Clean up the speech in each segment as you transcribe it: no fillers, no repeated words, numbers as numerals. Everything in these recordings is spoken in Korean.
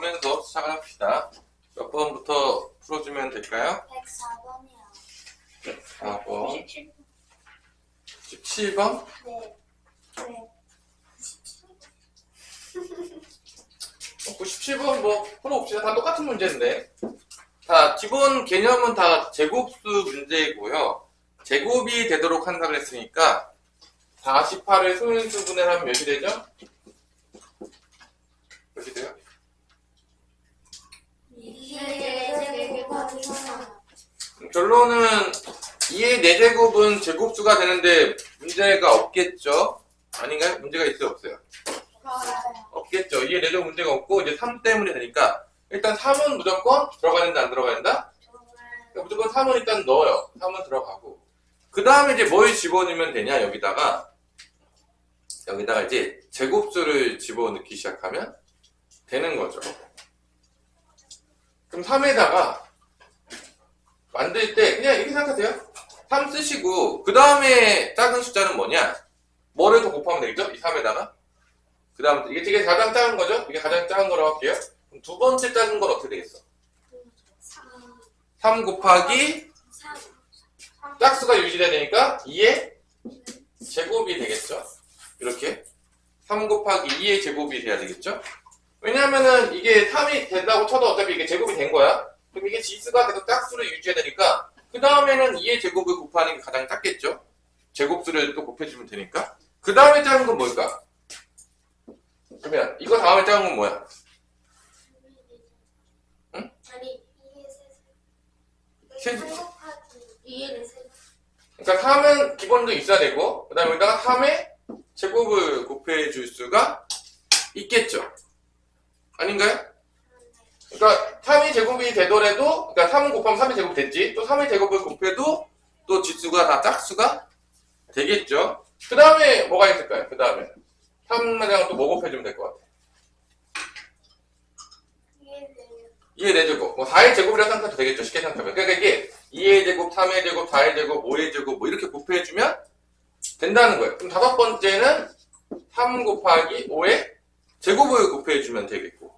하면서 시작을 합시다. 몇 번부터 풀어주면 될까요? 104번이요. 4번. 97번. 17번? 네. 네. 97번 풀어봅시다. 다 똑같은 문제인데. 자, 기본 개념은 다 제곱수 문제이고요. 제곱이 되도록 한다고 했으니까 48을 소인수분해 하면 몇이 되죠? 몇이 돼요? 2의 4제곱 곱하기 3. 결론은 2의 4제곱은 제곱수가 되는데 문제가 없겠죠? 아닌가요? 문제가 있어요? 없어요? 없겠죠. 2의 4제곱 문제가 없고 이제 3 때문에 되니까 일단 3은 무조건 들어가야 된다, 안 들어가야 된다? 그러니까 무조건 3은 일단 넣어요. 3은 들어가고 그 다음에 이제 뭘 집어넣으면 되냐? 여기다가 이제 제곱수를 집어넣기 시작하면 되는 거죠. 그럼 3에다가 만들 때 그냥 이렇게 생각하세요. 3 쓰시고 그 다음에 작은 숫자는 뭐냐? 뭐를 더 곱하면 되겠죠? 이 3에다가 그 다음 이게 가장 작은 거죠? 이게 가장 작은 거라고 할게요. 그럼 두 번째 작은 건 어떻게 되겠어? 3 곱하기 짝수가 유지돼야 되니까 2의 제곱이 되겠죠? 이렇게 3 곱하기 2의 제곱이 돼야 되겠죠? 왜냐하면은 이게 3이 된다고 쳐도 어차피 이게 제곱이 된 거야. 그럼 이게 지수가 계속 짝수를 유지해야 되니까 그 다음에는 2의 제곱을 곱하는 게 가장 작겠죠? 제곱수를 또 곱해주면 되니까 그 다음에 작은 건 뭘까? 그러면 이거 다음에 작은 건 뭐야? 응? 아니 2의 3 곱하기 2의 4. 그러니까 3은 기본도 있어야 되고 그 다음에 여기다가 3의 제곱을 곱해줄 수가 있겠죠? 아닌가요? 그러니까 3의 제곱이 되더라도 그러니까 3 곱하면 3의 제곱이 됐지 또 3의 제곱을 곱해도 또 지수가 다 짝수가 되겠죠? 그 다음에 뭐가 있을까요? 그 다음에 3에다가 또 뭐 곱해주면 될 것 같아요? 2의 4제곱 뭐 4의 제곱이라고 생각해도 되겠죠? 쉽게 생각하면 그러니까 이게 2의 제곱, 3의 제곱, 4의 제곱, 5의 제곱 뭐 이렇게 곱해주면 된다는 거예요. 그럼 다섯 번째는 3 곱하기 5의 제곱을 곱해주면 되겠고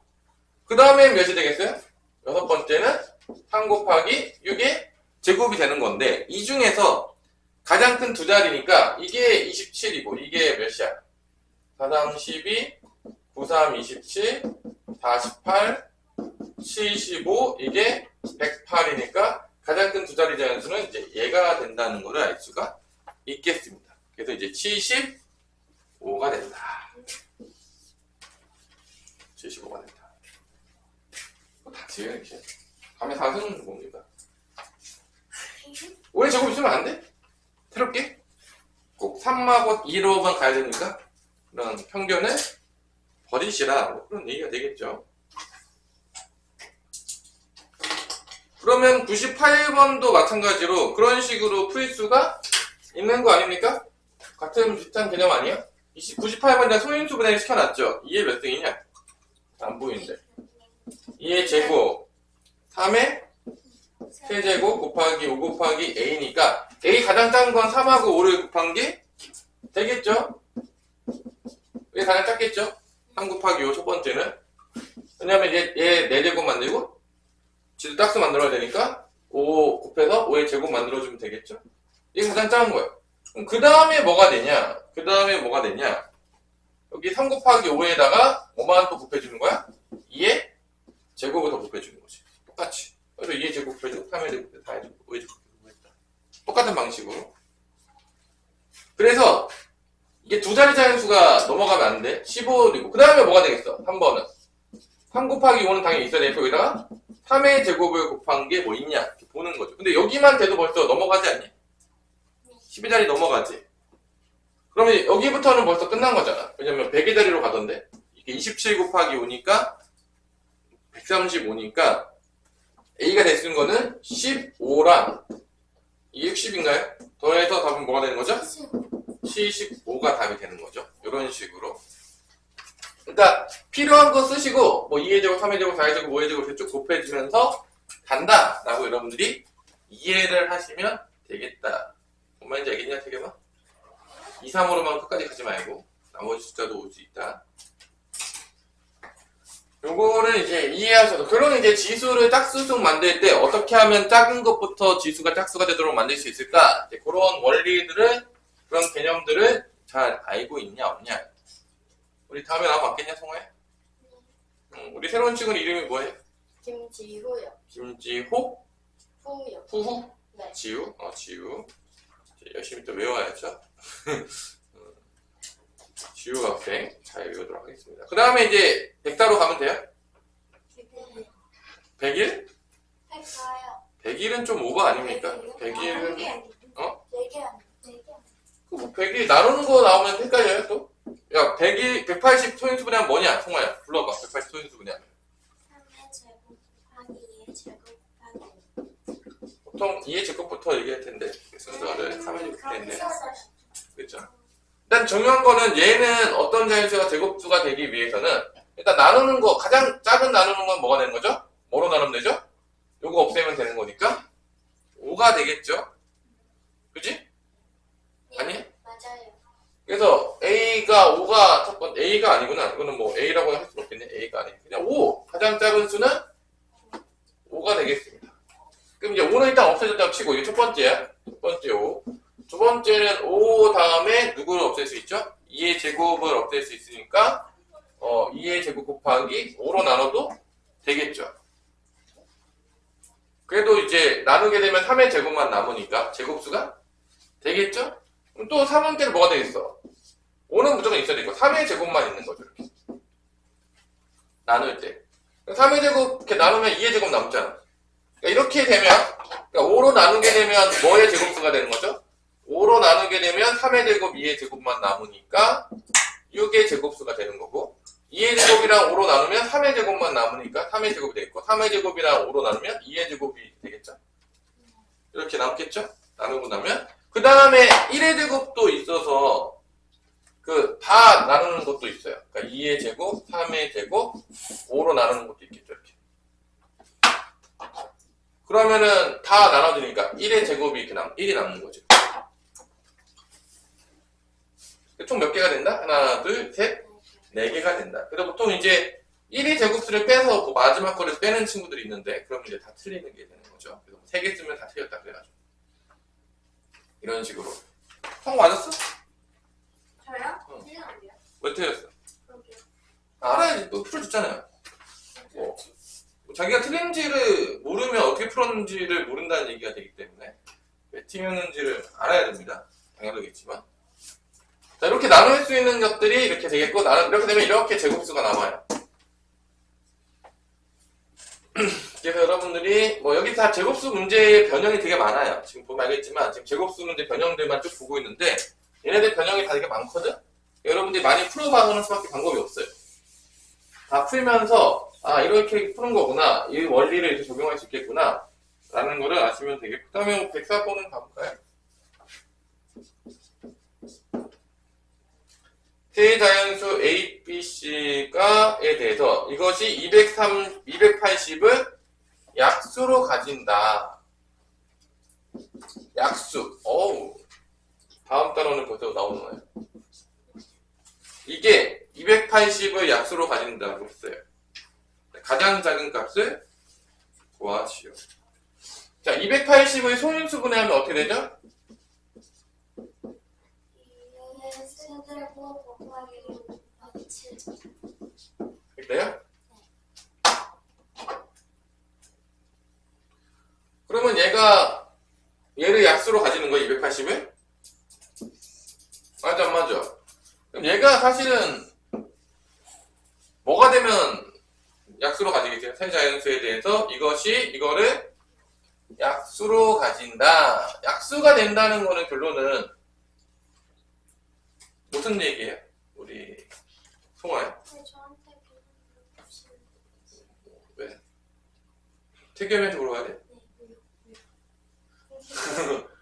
그 다음에 몇이 되겠어요? 여섯 번째는 3 곱하기 6의 제곱이 되는 건데 이 중에서 가장 큰 두 자리니까 이게 27이고 이게 몇이야? 4, 3, 12, 9, 3, 27, 48, 75 이게 108이니까 가장 큰 두 자리 자연수는 이제 얘가 된다는 것을 알 수가 있겠습니다. 그래서 이제 75가 된다. 75가 된다. 다 지어요, 이렇게. 감에 다 쓰는 겁니다. 5의 제곱 있으면 안 돼? 새롭게? 꼭 3하고 2로만 가야 되니까 그런 편견을 버리시라. 뭐 그런 얘기가 되겠죠. 그러면 98번도 마찬가지로 그런 식으로 풀 수가 있는 거 아닙니까? 같은 비슷한 개념 아니에요? 98번에 소인수 분해를 시켜놨죠? 2의 몇 등이냐? 안 보이는데. 2의 제곱 3의 세제곱 곱하기 5 곱하기 a니까 a 가장 작은 건 3하고 5를 곱한 게 되겠죠? 이게 가장 작겠죠? 3 곱하기 5 첫 번째는 왜냐면 얘 4제곱 만들고 지수 짝수 만들어야 되니까 5 곱해서 5의 제곱 만들어주면 되겠죠? 이게 가장 작은 거예요. 그럼 그 다음에 뭐가 되냐? 여기 3 곱하기 5에다가 뭐만 또 곱해주는 거야? 2의 제곱을 더 곱해주는 거지. 똑같이. 그래서 2의 제곱 곱해주고 3의 제곱 곱해주고 4의 제곱 5의 제곱 곱해주고 똑같은 방식으로. 그래서 이게 두 자리 자연수가 넘어가면 안 돼. 15이고 그 다음에 뭐가 되겠어? 3번은 3 곱하기 5는 당연히 있어야 되고 여기다가 3의 제곱을 곱한 게 뭐 있냐 이렇게 보는 거죠. 근데 여기만 돼도 벌써 넘어가지 않니? 12자리 넘어가지. 그러면 여기부터는 벌써 끝난 거잖아. 왜냐면 100의 자리로 가던데 이게 27 곱하기 5니까 135니까 A가 될 수 있는 거는 15랑 이게 60인가요? 더해서 답은 뭐가 되는 거죠? 75가 답이 되는 거죠. 이런 식으로. 그러니까 필요한 거 쓰시고 뭐 2의 제곱, 3의 제곱, 4의 제곱, 5의 제곱 이렇게 쭉 곱해주면서 간다 라고 여러분들이 이해를 하시면 되겠다. 뭔 말인지 알겠냐 태겸아? 2, 3으로만 끝까지 가지 말고 나머지 숫자도 올 수 있다. 요거를 이제 이해하셔서, 결론은 이제 지수를 짝수승 만들 때 어떻게 하면 작은 것부터 지수가 짝수가 되도록 만들 수 있을까? 이제 그런 원리들을, 그런 개념들을 잘 알고 있냐, 없냐. 우리 다음에 나와 맞겠냐, 성호야? 우리 새로운 친구 이름이 뭐예요? 김지호요. 김지호? 후요. 후후? 네. 지우? 지우. 이제 열심히 또 외워야죠. 지우 학생 잘 외우도록 하겠습니다. 그 다음에 이제 100사로 가면 돼요? 100일? 100가요. 100일은 좀 오버 아닙니까? 100일은 4개 어? 4개 아니에요. 4개. 뭐 100일 나누는 거 나오면 헷갈려요 또? 야 100일 180 소인수분해하면 뭐냐? 송아야 불러봐. 180 소인수분해하면 3의 제곱 곱하기 2의 제곱 곱하기 보통 2의 제곱부터 얘기할 텐데 순서를 3의 제곱 그렇게 했네. 썼어요. 그렇죠? 일단 중요한 거는 얘는 어떤 자연수가 제곱수가 되기 위해서는 일단 나누는 거, 가장 작은 나누는 건 뭐가 되는 거죠? 뭐로 나누면 되죠? 요거 없애면 되는 거니까 5가 되겠죠? 그지? 아니? 맞아요. 그래서 A가 5가 첫 번째, A가 아니구나. 이거는 뭐 A라고 할 수는 없겠네. A가 아니고 그냥 5. 가장 작은 수는 5가 되겠습니다. 그럼 이제 5는 일단 없어졌다고 치고 이게 첫 번째야. 첫 번째 5. 두 번째는 5 다음에 누구를 없앨 수 있죠? 2의 제곱을 없앨 수 있으니까 2의 제곱 곱하기 5로 나눠도 되겠죠. 그래도 이제 나누게 되면 3의 제곱만 남으니까 제곱수가 되겠죠? 그럼 또 3원대는 뭐가 되겠어? 5는 무조건 있어야 되고 3의 제곱만 있는 거죠. 이렇게. 나눌 때 3의 제곱 이렇게 나누면 2의 제곱 남잖아. 그러니까 이렇게 되면 그러니까 5로 나누게 되면 뭐의 제곱수가 되는 거죠? 5로 나누게 되면 3의 제곱, 2의 제곱만 남으니까 6의 제곱수가 되는 거고 2의 제곱이랑 5로 나누면 3의 제곱만 남으니까 3의 제곱이 되겠고 3의 제곱이랑 5로 나누면 2의 제곱이 되겠죠? 이렇게 남겠죠? 나누고 나면 그 다음에 1의 제곱도 있어서 그 다 나누는 것도 있어요. 그러니까 2의 제곱, 3의 제곱, 5로 나누는 것도 있겠죠. 이렇게. 그러면은 다 나눠지니까 1의 제곱이 이렇게 1이 남는 거죠. 총 몇 개가 된다? 하나, 둘, 셋, 4개가 된다. 그래서 보통 이제 1의 제곱수를 빼서 그 마지막 거를 빼는 친구들이 있는데, 그러면 이제 다 틀리는 게 되는 거죠. 그래서 3개 쓰면 다 틀렸다 그래가지고. 이런 식으로. 성 맞았어? 저요? 응. 틀렸는데요? 왜 틀렸어? 그러게요. 알아야지. 또 풀어줬잖아요. 뭐 자기가 틀린지를 모르면 어떻게 풀었는지를 모른다는 얘기가 되기 때문에 왜 틀렸는지를 알아야 됩니다. 당연하겠지만. 자, 이렇게 나눌 수 있는 것들이 이렇게 되겠고, 이렇게 되면 이렇게 제곱수가 남아요. 그래서 여러분들이, 여기 다 제곱수 문제의 변형이 되게 많아요. 지금 보면 알겠지만, 지금 제곱수 문제 변형들만 쭉 보고 있는데, 얘네들 변형이 다 되게 많거든? 여러분들이 많이 풀어봐가는 수밖에 방법이 없어요. 다 풀면서, 이렇게 푸는 거구나. 이 원리를 이렇게 적용할 수 있겠구나. 라는 거를 아시면 되겠고, 그 다음에 104번은 가볼까요? 세자연수 A, B, C가에 대해서 이것이 280을 약수로 가진다. 약수. 다음 단어는 벌써 나오나요? 이게 280을 약수로 가진다고 했어요. 가장 작은 값을 구하시오. 자, 280을 소인수분해하면 어떻게 되죠? 2의 세제곱 곱하기 6 곱하기 7. 그래요? 그러면 얘를 약수로 가지는 거야, 280을? 맞아, 안 맞아? 그럼 얘가 사실은 뭐가 되면 약수로 가지겠죠? 세자연수에 대해서 이거를 약수로 가진다. 약수가 된다는 거는 결론은 무슨 얘기예요? 우리 송아야? 왜 저한테 물어보시는 왜? 태겸이한테 물어봐야 돼?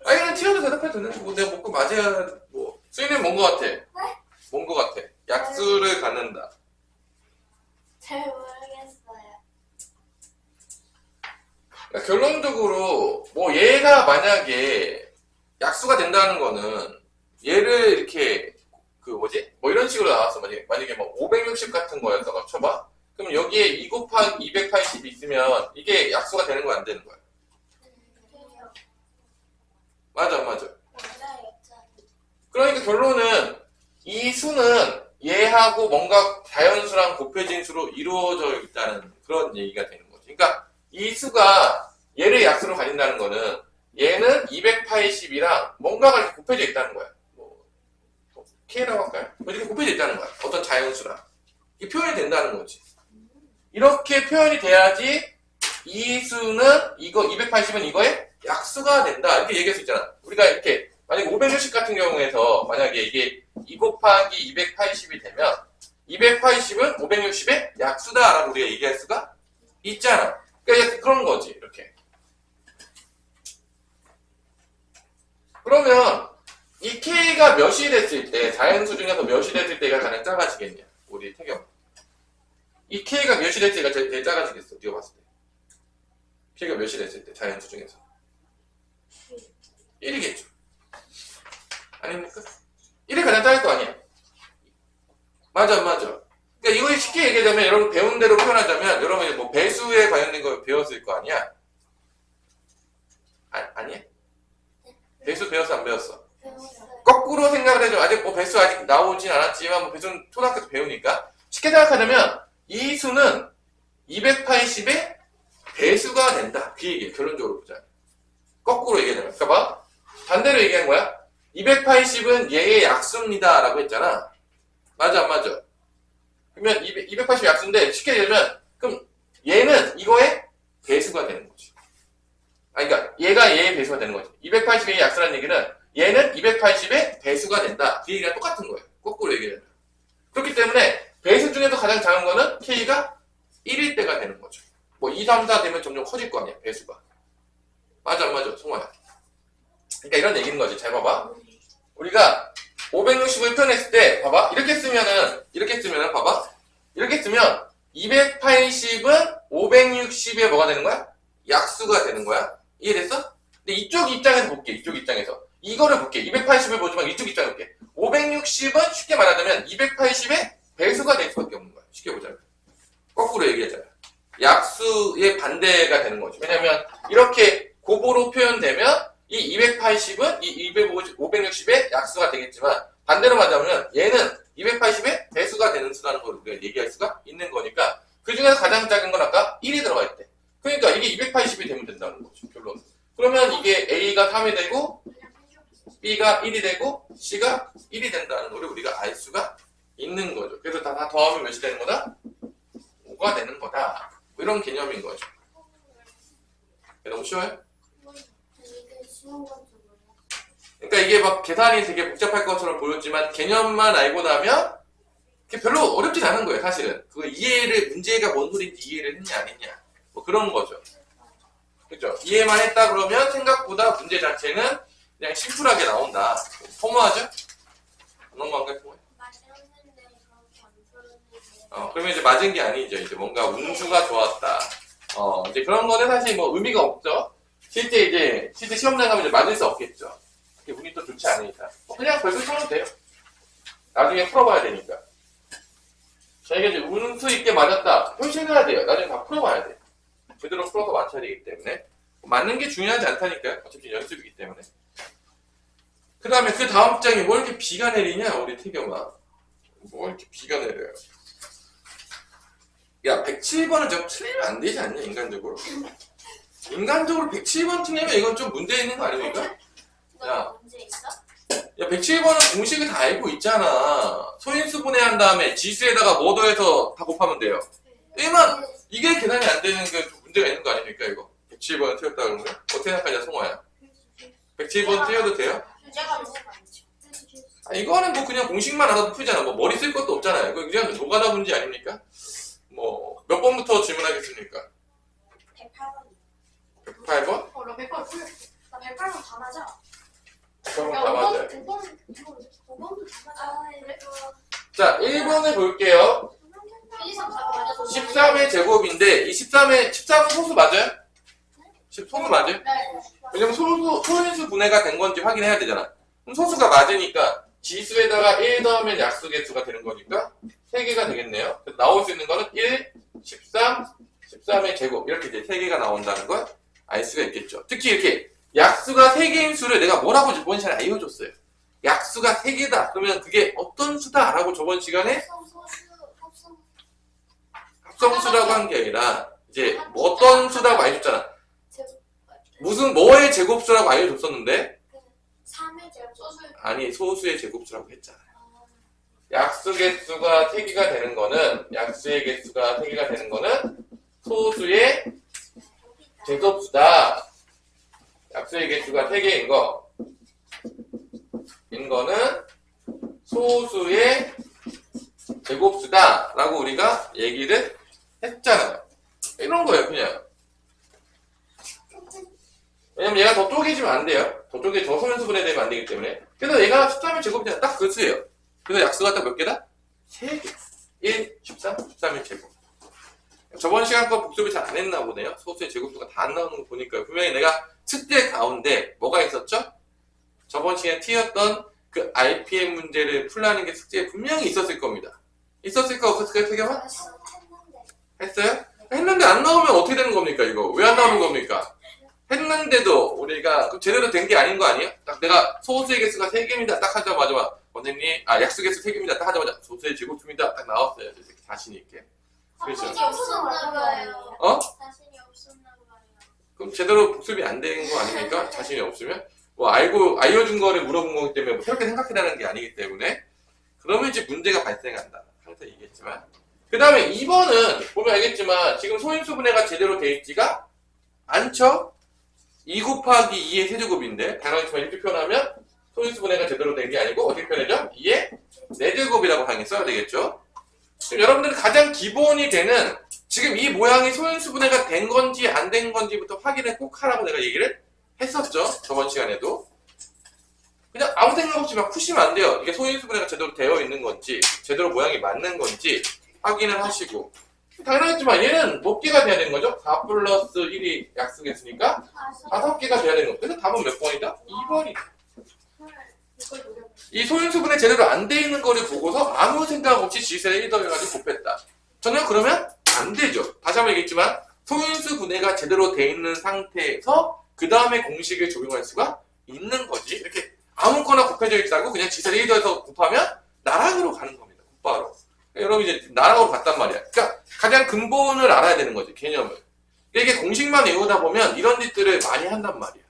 아니 그냥 튀어도 대답해도 되는데 내가 먹고 맞아야 수인은 뭔 거 같아? 뭔 거 같아? 약수를 갖는다. 잘 모르겠어요. 그러니까 결론적으로 얘가 만약에 약수가 된다는 거는 얘를 이렇게 이런 식으로 나왔어. 만약에 560 같은 거였다가 쳐봐. 그럼 여기에 2 곱하기 280이 있으면 이게 약수가 되는 거야, 안 되는 거야? 맞아, 맞아. 그러니까 결론은 이 수는 얘하고 뭔가 자연수랑 곱해진 수로 이루어져 있다는 그런 얘기가 되는 거지. 그러니까 이 수가 얘를 약수로 가진다는 거는 얘는 280이랑 뭔가가 이렇게 곱해져 있다는 거야. 뭐 K라고 할까요? 뭐 이렇게 곱해져 있다는 거야. 어떤 자연수랑. 이게 표현이 된다는 거지. 이렇게 표현이 돼야지 이 수는 이거 280은 이거의 약수가 된다. 이렇게 얘기할 수 있잖아. 우리가 이렇게 만약에 560 같은 경우에서 만약에 이게 2 곱하기 280이 되면 280은 560의 약수다라고 우리가 얘기할 수가 있잖아. 그러니까 그런 거지. 이렇게. 그러면 이 K가 몇이 됐을 때 자연수 중에서 몇이 됐을 때가 가장 작아지겠냐? 우리 태경. 이 K가 몇이 됐을 때가 제일 작아지겠어. 네가 봤을 때. K가 몇이 됐을 때 자연수 중에서 1이겠죠. 아닙니까? 1이 가장 작을 거 아니야. 맞아, 맞아. 그러니까 이거 쉽게 얘기하자면 여러분 배운 대로 표현하자면 여러분이 뭐 배수에 관련된 거 배웠을 거 아니야? 아니야? 배수 배웠어 안 배웠어? 거꾸로 생각을 해줘. 아직 뭐 배수 아직 나오진 않았지만 뭐 배수는 초등학교 때 배우니까 쉽게 생각하자면 이 수는 280의 배수가 된다. 그 얘기야. 결론적으로 보자. 거꾸로 얘기하자면. 그러니까 봐. 반대로 얘기한 거야. 280은 얘의 약수입니다. 라고 했잖아. 맞아, 안 맞아? 그러면 280 약수인데 쉽게 얘기하면 그럼 얘는 이거의 배수가 되는 거지. 그러니까 얘가 얘의 배수가 되는 거지. 280의 약수라는 얘기는 얘는 280의 배수가 된다. 그 얘기랑 똑같은 거예요. 거꾸로 얘기하면. 그렇기 때문에 배수 중에서 가장 작은 거는 K가 1일 때가 되는 거죠. 뭐 2, 3, 4 되면 점점 커질 거 아니야. 배수가. 맞아, 안 맞아? 송아야. 그러니까 이런 얘기인 거지. 잘 봐봐. 우리가 560을 표현했을 때 봐봐. 이렇게 쓰면은 봐봐. 이렇게 쓰면 280은 560에 뭐가 되는 거야? 약수가 되는 거야. 이해됐어? 근데 이쪽 입장에서 볼게. 이쪽 입장에서. 이거를 볼게. 280을 보지만 이쪽 입장에 볼게. 560은 쉽게 말하자면 280의 배수가 될 수밖에 없는 거야. 쉽게 보자면. 거꾸로 얘기하잖아. 약수의 반대가 되는 거지. 왜냐면 이렇게 곱으로 표현되면 이 280은 이 560의 약수가 되겠지만 반대로 말하자면 얘는 280의 배수가 되는 수라는 걸 우리가 얘기할 수가 있는 거니까 그 중에서 가장 작은 건 아까 1이 들어가 있대. 그러니까 이게 280이 되면 된다는 거죠. 결론. 그러면 이게 A가 3이 되고 B가 1이 되고 C가 1이 된다는 걸 우리가 알 수가 있는 거죠. 그래서 다 더하면 몇이 되는 거다? 5가 되는 거다. 뭐 이런 개념인 거죠. 너무 쉬워요? 그러니까 이게 막 계산이 되게 복잡할 것처럼 보였지만 개념만 알고 나면 별로 어렵진 않은 거예요. 사실은 그 이해를 문제가 뭔 소리인지 이해를 했냐 안 했냐 뭐 그런 거죠. 그죠? 이해만 했다 그러면 생각보다 문제 자체는 그냥 심플하게 나온다. 허무하죠? 너무한가요? 그러면 이제 맞은 게 아니죠. 이제 뭔가 운수가 좋았다. 이제 그런 거는 사실 뭐 의미가 없죠. 실제 시험장 가면 이제 맞을 수 없겠죠. 운이 또 좋지 않으니까. 그냥 별표 쳐도 돼요. 나중에 풀어봐야 되니까. 저희가 이제 운수 있게 맞았다. 현실해야 돼요. 나중에 다 풀어봐야 돼. 제대로 풀어서 맞춰야 되기 때문에. 맞는 게 중요하지 않다니까요. 어차피 연습이기 때문에. 그 다음에 그 다음 장에 뭐 이렇게 비가 내리냐, 우리 태경아. 뭐 이렇게 비가 내려요. 야, 107번은 좀 틀리면 안 되지 않냐, 인간적으로? 인간적으로 107번 틀리면 이건 좀 문제 있는 거 아닙니까? 야, 문제 있어? 야, 107번은 공식을 다 알고 있잖아. 소인수 분해한 다음에 지수에다가 뭐 더해서 다 곱하면 돼요. 일만 이게 계산이 안 되는 게 좀 문제가 있는 거 아닙니까, 이거? 107번을 틀렸다 그러면? 어떻게 생각하냐, 송아야? 107번 틀려도 돼요? 주제가 너무 많죠. 이거는 뭐 그냥 공식만 알아도 풀잖아. 뭐 머리 쓸 것도 없잖아요. 이거 그냥 노가다 문제 아닙니까? 뭐, 몇 번부터 질문하겠습니까? 108번. 108번? 나 108번 풀렸어. 나 108번 다 맞아. 108번 다 맞아요. 5번도 다 맞아. 그래? 자, 1번을 볼게요. 1, 2, 3, 4가 맞아서. 13의 제곱인데, 이 13은 소수 맞아요? 소수 맞아요? 네. 왜냐면 소인수 분해가 된 건지 확인해야 되잖아. 그럼 소수가 맞으니까 지수에다가 1 더하면 약수 개수가 되는 거니까 3개가 되겠네요. 그래서 나올 수 있는 거는 1, 13의 제곱 이렇게 이제 3개가 나온다는 걸 알 수가 있겠죠. 특히 이렇게 약수가 3개인 수를 내가 뭐라고 저번 시간에 알려줬어요. 약수가 3개다. 그러면 그게 어떤 수다? 라고 저번 시간에 합성수라고 한 게 아니라 이제 뭐 어떤 수라고 알려줬잖아. 무슨 뭐의 제곱수라고 알려줬었는데 3의 제곱 소수. 아니 소수의 제곱수라고 했잖아요. 약수 개수가 3개가 되는 거는 약수의 개수가 3개가 되는 거는 소수의 제곱수다. 약수의 개수가 3개인 거는 소수의 제곱수다 라고 우리가 얘기를 했잖아요. 이런 거예요 그냥. 왜냐면 얘가 더 쪼개지면 안 돼요. 더 소인수분해 되면 안 되기 때문에. 그래서 얘가 13의 제곱이 딱 그 수예요. 그래서 약수가 딱 몇 개다? 3개. 1, 13, 13의 제곱. 저번 시간 거 복습을 잘 안 했나 보네요. 소수의 제곱수가 다 안 나오는 거 보니까 분명히 내가 숙제 가운데 뭐가 있었죠? 저번 시간에 T였던 그 RPM 문제를 풀라는 게 숙제에 분명히 있었을 겁니다. 있었을까 없었을까요? 태경아? 했어요? 했는데 안 나오면 어떻게 되는 겁니까 이거? 왜 안 나오는 겁니까? 했는데도 우리가 제대로 된 게 아닌 거 아니에요? 딱 내가 소수의 개수가 3개입니다 딱 하자마자 원장님 약수 개수 3개입니다 딱 하자마자 소수의 제곱수입니다 딱 나왔어요. 자신 있게. 그렇죠. 자신이 없었나 봐요. 어? 자신이 없었나 봐요. 그럼 제대로 복습이 안 된 거 아닙니까? 자신이 없으면? 뭐 알려준 거를 물어본 거기 때문에 뭐 새롭게 생각해라는 게 아니기 때문에 그러면 이제 문제가 발생한다. 항상 얘기했지만. 그 다음에 2번은 보면 알겠지만 지금 소인수분해가 제대로 돼 있지가 않죠? 2 곱하기 2의 세제곱인데 당연히 이렇게 표현하면 소인수분해가 제대로 된 게 아니고 어떻게 표현하죠? 2의 4제곱이라고 당연히 써야 되겠죠? 지금 여러분들은 가장 기본이 되는 지금 이 모양이 소인수분해가 된 건지 안 된 건지부터 확인을 꼭 하라고 내가 얘기를 했었죠. 저번 시간에도. 그냥 아무 생각 없이 막 푸시면 안 돼요. 이게 소인수분해가 제대로 되어 있는 건지 제대로 모양이 맞는 건지 확인을 하시고 당연하겠지만 얘는 몇 개가 돼야 되는 거죠? 4 플러스 1이 약수겠으니까 5개가 돼야 되는 거. 그래서 답은 몇 번이다? 2번이다. 이 소인수분해 제대로 안 돼 있는 거를 보고서 아무 생각 없이 지수에 1 더해가지고 곱했다. 저는 그러면 안 되죠. 다시 한번 얘기했지만 소인수분해가 제대로 돼 있는 상태에서 그 다음에 공식을 적용할 수가 있는 거지. 이렇게 아무거나 곱해져 있다고 그냥 지수에 1 더해서 곱하면 나락으로 가는 겁니다. 곧바로. 여러분 이제 나락으로 갔단 말이야. 그러니까 가장 근본을 알아야 되는 거지. 개념을. 이게 공식만 외우다 보면 이런 짓들을 많이 한단 말이야.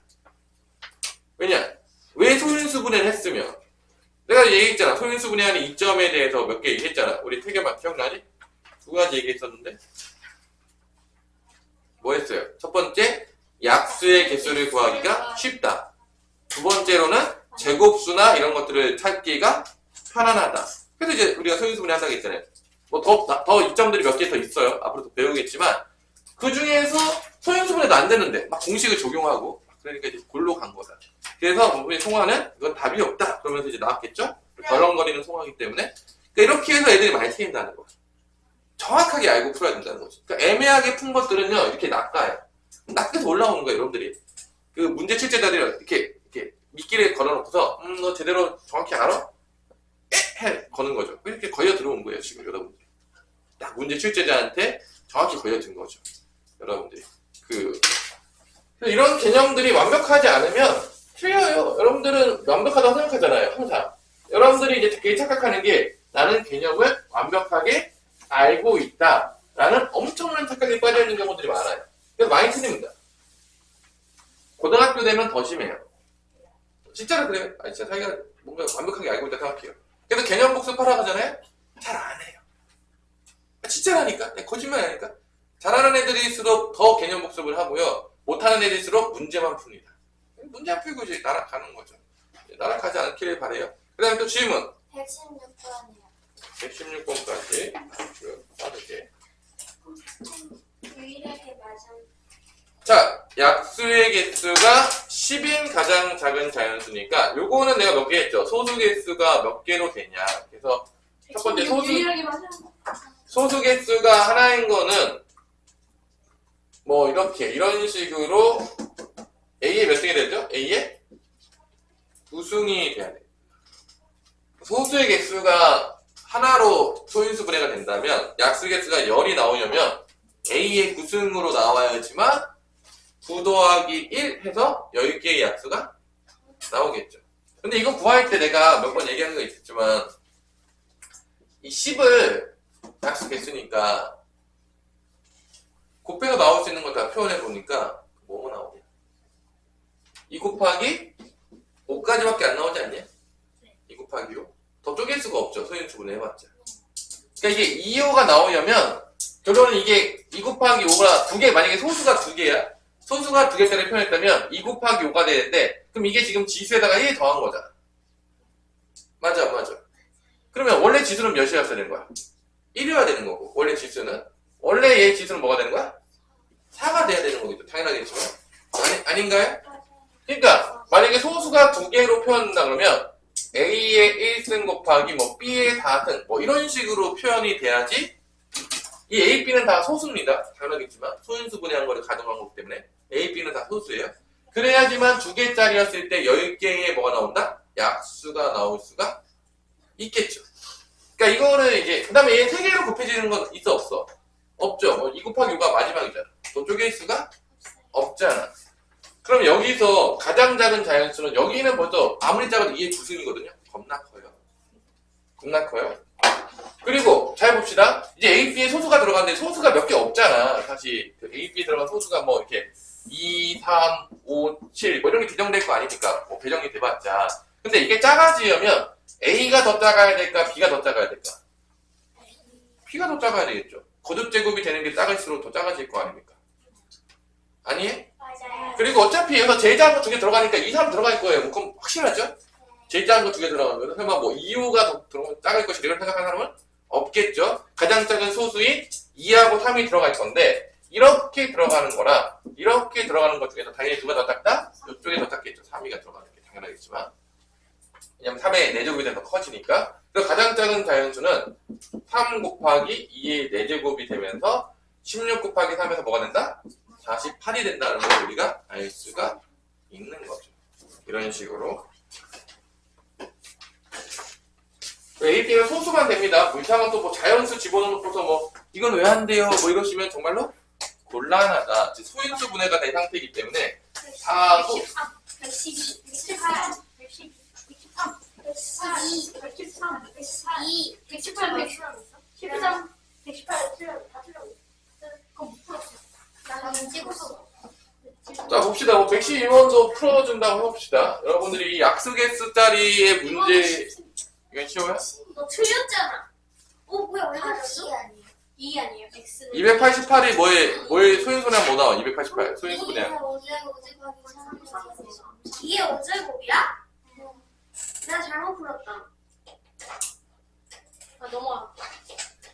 왜냐? 왜 소인수분해를 했으면 내가 얘기했잖아. 소인수분해하는 이점에 대해서 몇 개 얘기했잖아. 우리 태경아 기억나지? 2가지 얘기했었는데 뭐 했어요? 첫 번째, 약수의 개수를 구하기가 쉽다. 두 번째로는 제곱수나 이런 것들을 찾기가 편안하다. 그래서 이제 우리가 소인수분해 한다고 했잖아요. 뭐 더 이점들이 몇 개 더 있어요. 앞으로 또 배우겠지만 그 중에서 소인수분해도 안 되는데 막 공식을 적용하고 그러니까 이제 골로 간 거다. 그래서 우리 송화는 이건 답이 없다. 그러면서 이제 나왔겠죠? 덜렁거리는 송화이기 때문에. 그러니까 이렇게 해서 애들이 많이 틀린다는 거야. 정확하게 알고 풀어야 된다는 거지. 그러니까 애매하게 푼 것들은요, 이렇게 낚아요. 낚여서 올라오는 거예요, 여러분들이. 그 문제 출제자들이 이렇게 미끼를 걸어놓고서, 너 제대로 정확히 알아? 해! 거는 거죠. 이렇게 걸려 들어온 거예요, 지금 여러분들이. 딱 문제 출제자한테 정확히 걸려든 거죠. 여러분들이. 이런 개념들이 완벽하지 않으면 틀려요. 여러분들은 완벽하다고 생각하잖아요, 항상. 여러분들이 이제 되게 착각하는 게 나는 개념을 완벽하게 알고 있다. 라는 엄청난 착각에 빠져있는 경우들이 많아요. 그래서 많이 틀립니다. 고등학교 되면 더 심해요. 진짜로 그래요. 진짜 자기가 뭔가 완벽하게 알고 있다 생각해요. 그래서 개념 복습하라고 하잖아요? 잘 안 해요. 진짜라니까? 거짓말 아니까? 잘하는 애들일수록 더 개념 복습을 하고요. 못하는 애들일수록 문제만 풉니다. 문제만 풀고 이제 날아가는 거죠. 날아가지 않기를 바래요. 그 다음에 또 질문. 116번이요. 116번까지 빠르게. 유일하게 맞은. 자, 약수의 개수가 10인 가장 작은 자연수니까 요거는 내가 몇 개 했죠? 소수 개수가 몇 개로 되냐. 그래서 첫 번째 소수 개수가 하나인 거는 뭐 이런 식으로 A의 몇 승이 되죠? A의 우승이 돼야 돼. 소수의 개수가 하나로 소인수분해가 된다면 약수 개수가 10이 나오려면 A의 구승으로 나와야지만 9 더하기 1 해서 10개의 약수가 나오겠죠. 근데 이거 구할 때 내가 몇 번 얘기한 거 있었지만 이 10을 약수 개수니까 곱해서 나올 수 있는 걸 다 표현해 보니까 뭐뭐 나오냐? 2 곱하기 5까지밖에 안 나오지 않냐? 2 곱하기 5. 더 쪼갤 수가 없죠. 소인수분해 해봤자. 그러니까 이게 2호가 나오려면 결론은 이게 2 곱하기 5가 2개, 만약에 소수가 2개야. 소수가 2개짜리 표현했다면 2 곱하기 5가 되는데 그럼 이게 지금 지수에다가 1 더한 거잖아. 맞아, 맞아. 그러면 원래 지수는 몇이었어야 되는 거야? 1이어야 되는 거고 원래 지수는 원래 얘 지수는 뭐가 되는 거야? 4가 돼야 되는 거겠죠. 당연하겠지만 아닌가요? 그러니까 만약에 소수가 2개로 표현한다 그러면 A의 1승 곱하기 뭐 B의 4승 뭐 이런 식으로 표현이 돼야지 이 A, B는 다 소수입니다. 당연하겠지만 소인수 분해한 거를 가정한 거기 때문에 A, B는 다 소수예요. 그래야지만 2개짜리였을 때 10개의 뭐가 나온다? 약수가 나올 수가 있겠죠. 그러니까 이거는 이제 그 다음에 얘 3개로 곱해지는 건 있어 없어? 없죠. 2 곱하기 5가 마지막이잖아. 더 쪼갤 수가 없잖아. 그럼 여기서 가장 작은 자연수는 여기는 벌써 아무리 작아도 2의 9승이거든요. 겁나 커요. 겁나 커요. 그리고 잘 봅시다. 이제 A, B에 소수가 들어갔는데 소수가 몇 개 없잖아. 사실 A, B에 들어간 소수가 뭐 이렇게 2, 3, 5, 7 뭐 이런 게 규정될 거 아니니까 뭐 배정이 돼봤자. 근데 이게 작아지려면 A가 더 작아야 될까? B가 더 작아야 될까? B가 더 작아야 되겠죠. 거듭 제곱이 되는 게 작을수록 더 작아질 거 아닙니까? 아니에요? 맞아요. 그리고 어차피 여기서 제일 작은 거 2개 들어가니까 2, 3 들어갈 거예요. 뭐 그럼 확실하죠? 제일 작은 거 2개 들어가면 설마 뭐 2, 5가 더 들어가면 작을 것이다 이런 생각하는 사람은 없겠죠? 가장 작은 소수인 2하고 3이 들어갈 건데 이렇게 들어가는 거랑 이렇게 들어가는 것 중에서 당연히 누가 더 작다? 이쪽이 더 작겠죠. 3이가 들어가는 게 당연하겠지만 왜냐면 3의 4제곱이 더 커지니까 그래서 가장 작은 자연수는 3 곱하기 2의 4제곱이 되면서 16 곱하기 3에서 뭐가 된다? 48이 된다는 걸 우리가 알 수가 있는 거죠. 이런 식으로 A, B는 소수만 됩니다. 뭐 이상한 또 뭐 자연수 집어넣고서 뭐 이건 왜 안 돼요? 뭐 이러시면 정말로 곤란하다. 소인수 분해가 된 상태이기 때문에 다 112, 118, 112, 113, 112, 113, 112, 118, 113, 118, 다 틀렸어. 그거 못 풀었어. 나는 찍어서. 자 봅시다. 뭐 112번도 풀어준다고 해봅시다. 여러분들이 이 약수개수짜리의 문제 이건 쉬워요? 너 틀렸잖아. 뭐야 왜 그랬어? 2 아니에요? X는 288이 뭐의 소인수는 뭐 나와? 288 소인수 분해. 이게 5제곱이야? 내가 잘못 풀었다. 넘어가.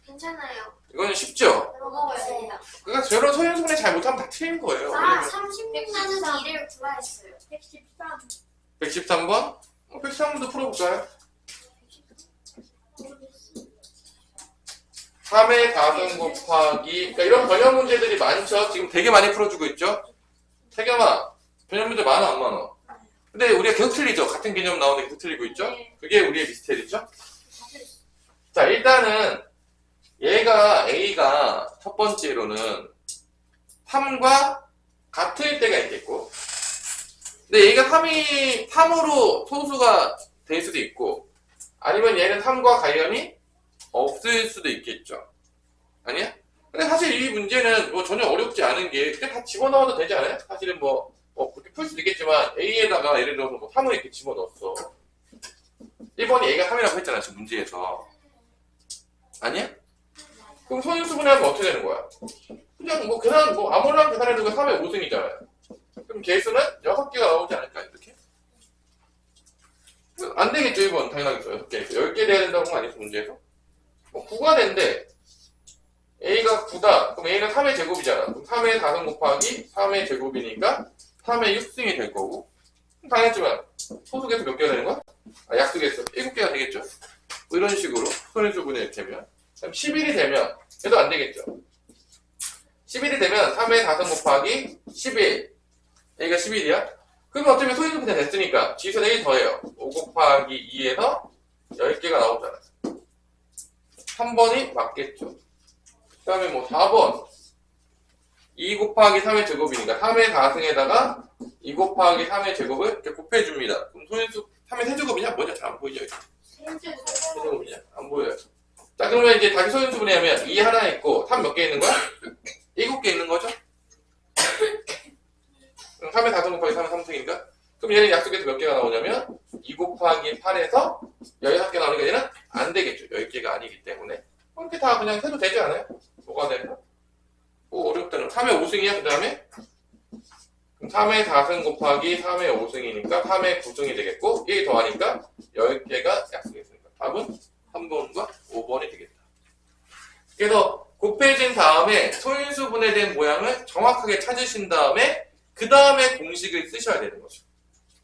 괜찮아요. 이거는 쉽죠? 넘어가야 됩니다. 그러니까 저런 소인수 분해 잘 못하면 다 틀린 거예요. 36나는 2를 구하였어요. 113. 113번? 113번도 풀어볼까요? 3의 4승 곱하기 그러니까 이런 변형 문제들이 많죠. 지금 되게 많이 풀어주고 있죠. 태겸아 변형 문제 많아 안 많아? 근데 우리가 계속 틀리죠. 같은 개념 나오는데 계속 틀리고 있죠. 그게 우리의 미스테리죠. 자 일단은 얘가 A가 첫 번째로는 3과 같을 때가 있겠고 근데 얘가 3으로 소수가 될 수도 있고 아니면 얘는 3과 관련이 없을 수도 있겠죠. 아니야? 근데 사실 이 문제는 뭐 전혀 어렵지 않은 게 그냥 다 집어넣어도 되지 않아요? 사실은 뭐 그렇게 풀 수도 있겠지만 A에다가 예를 들어서 뭐 3을 이렇게 집어넣었어. 1번이 A가 3이라고 했잖아 지금 문제에서. 아니야? 그럼 소인수 분해하면 어떻게 되는 거야? 그냥 뭐 계산 뭐 아무런 계산해도 3의 5승이잖아요. 그럼 개수는 6개가 나오지 않을까 이렇게? 안 되겠죠 1번 당연하겠죠. 6개 10개 돼야 된다고 한 거 아니었어 문제에서? 9가 된대. A가 9다. 그럼 A는 3의 제곱이잖아. 그럼 3의 4승 곱하기 3의 제곱이니까 3의 6승이 될 거고. 당했지만 소수개수 몇 개가 되는 거야? 약수개수 7개가 되겠죠. 뭐 이런 식으로 소인수 분해 되면. 그럼 11이 되면 얘도 안 되겠죠. 11이 되면 3의 4승 곱하기 11. A가 11이야? 그러면 어차피 소인수 분해 됐으니까 지수는 1 더해요. 5 곱하기 2에서 10개가 나오잖아. 3번이 맞겠죠. 그 다음에 뭐 4번. 2 곱하기 3의 제곱이니까 3의 4승에다가 2 곱하기 3의 제곱을 이렇게 곱해줍니다. 그럼 소인수 3의 세제곱이냐? 뭐냐? 잘 안 보이죠? 세제곱이냐? 안 보여요. 자, 그러면 이제 다시 소인수분해하면 2 하나 있고 3 몇 개 있는 거야? 7개 있는 거죠? 그럼 3의 4승 곱하기 3은 3승이니까 그럼 얘는 약속에서 몇 개가 나오냐면 2 곱하기 8에서 16개 나오니까 얘는 안 되겠죠. 10개가 아니기 때문에. 이렇게 다 그냥 해도 되지 않아요? 뭐가 돼요? 뭐 어렵다는 3의 5승이야 그 다음에 3의 4승 곱하기 3의 5승이니까 3의 9승이 되겠고 1 더하니까 10개가 약속했으니까 답은 3번과 5번이 되겠다. 그래서 곱해진 다음에 소인수 분해된 모양을 정확하게 찾으신 다음에 그 다음에 공식을 쓰셔야 되는 거죠.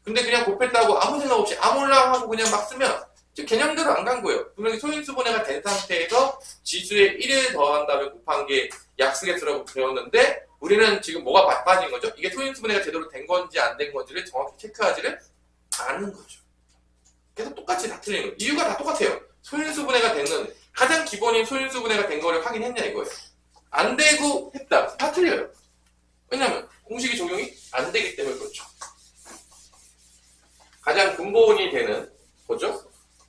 근데 그냥 곱했다고 아무 생각 없이 아몰라 하고 그냥 막 쓰면 지금 개념대로 안 간 거예요. 분명히 소인수 분해가 된 상태에서 지수에 1을 더한 다음에 곱한 게 약수개수라고 배웠는데 우리는 지금 뭐가 빠진 거죠? 이게 소인수 분해가 제대로 된 건지 안 된 건지를 정확히 체크하지를 않은 거죠. 그래서 똑같이 다 틀린 거예요. 이유가 다 똑같아요. 소인수 분해가 되는 가장 기본인 소인수 분해가 된 거를 확인했냐 이거예요. 안 되고 했다. 다 틀려요. 왜냐면 공식이 적용이 안 되기 때문에 그렇죠. 가장 근본이 되는 거죠.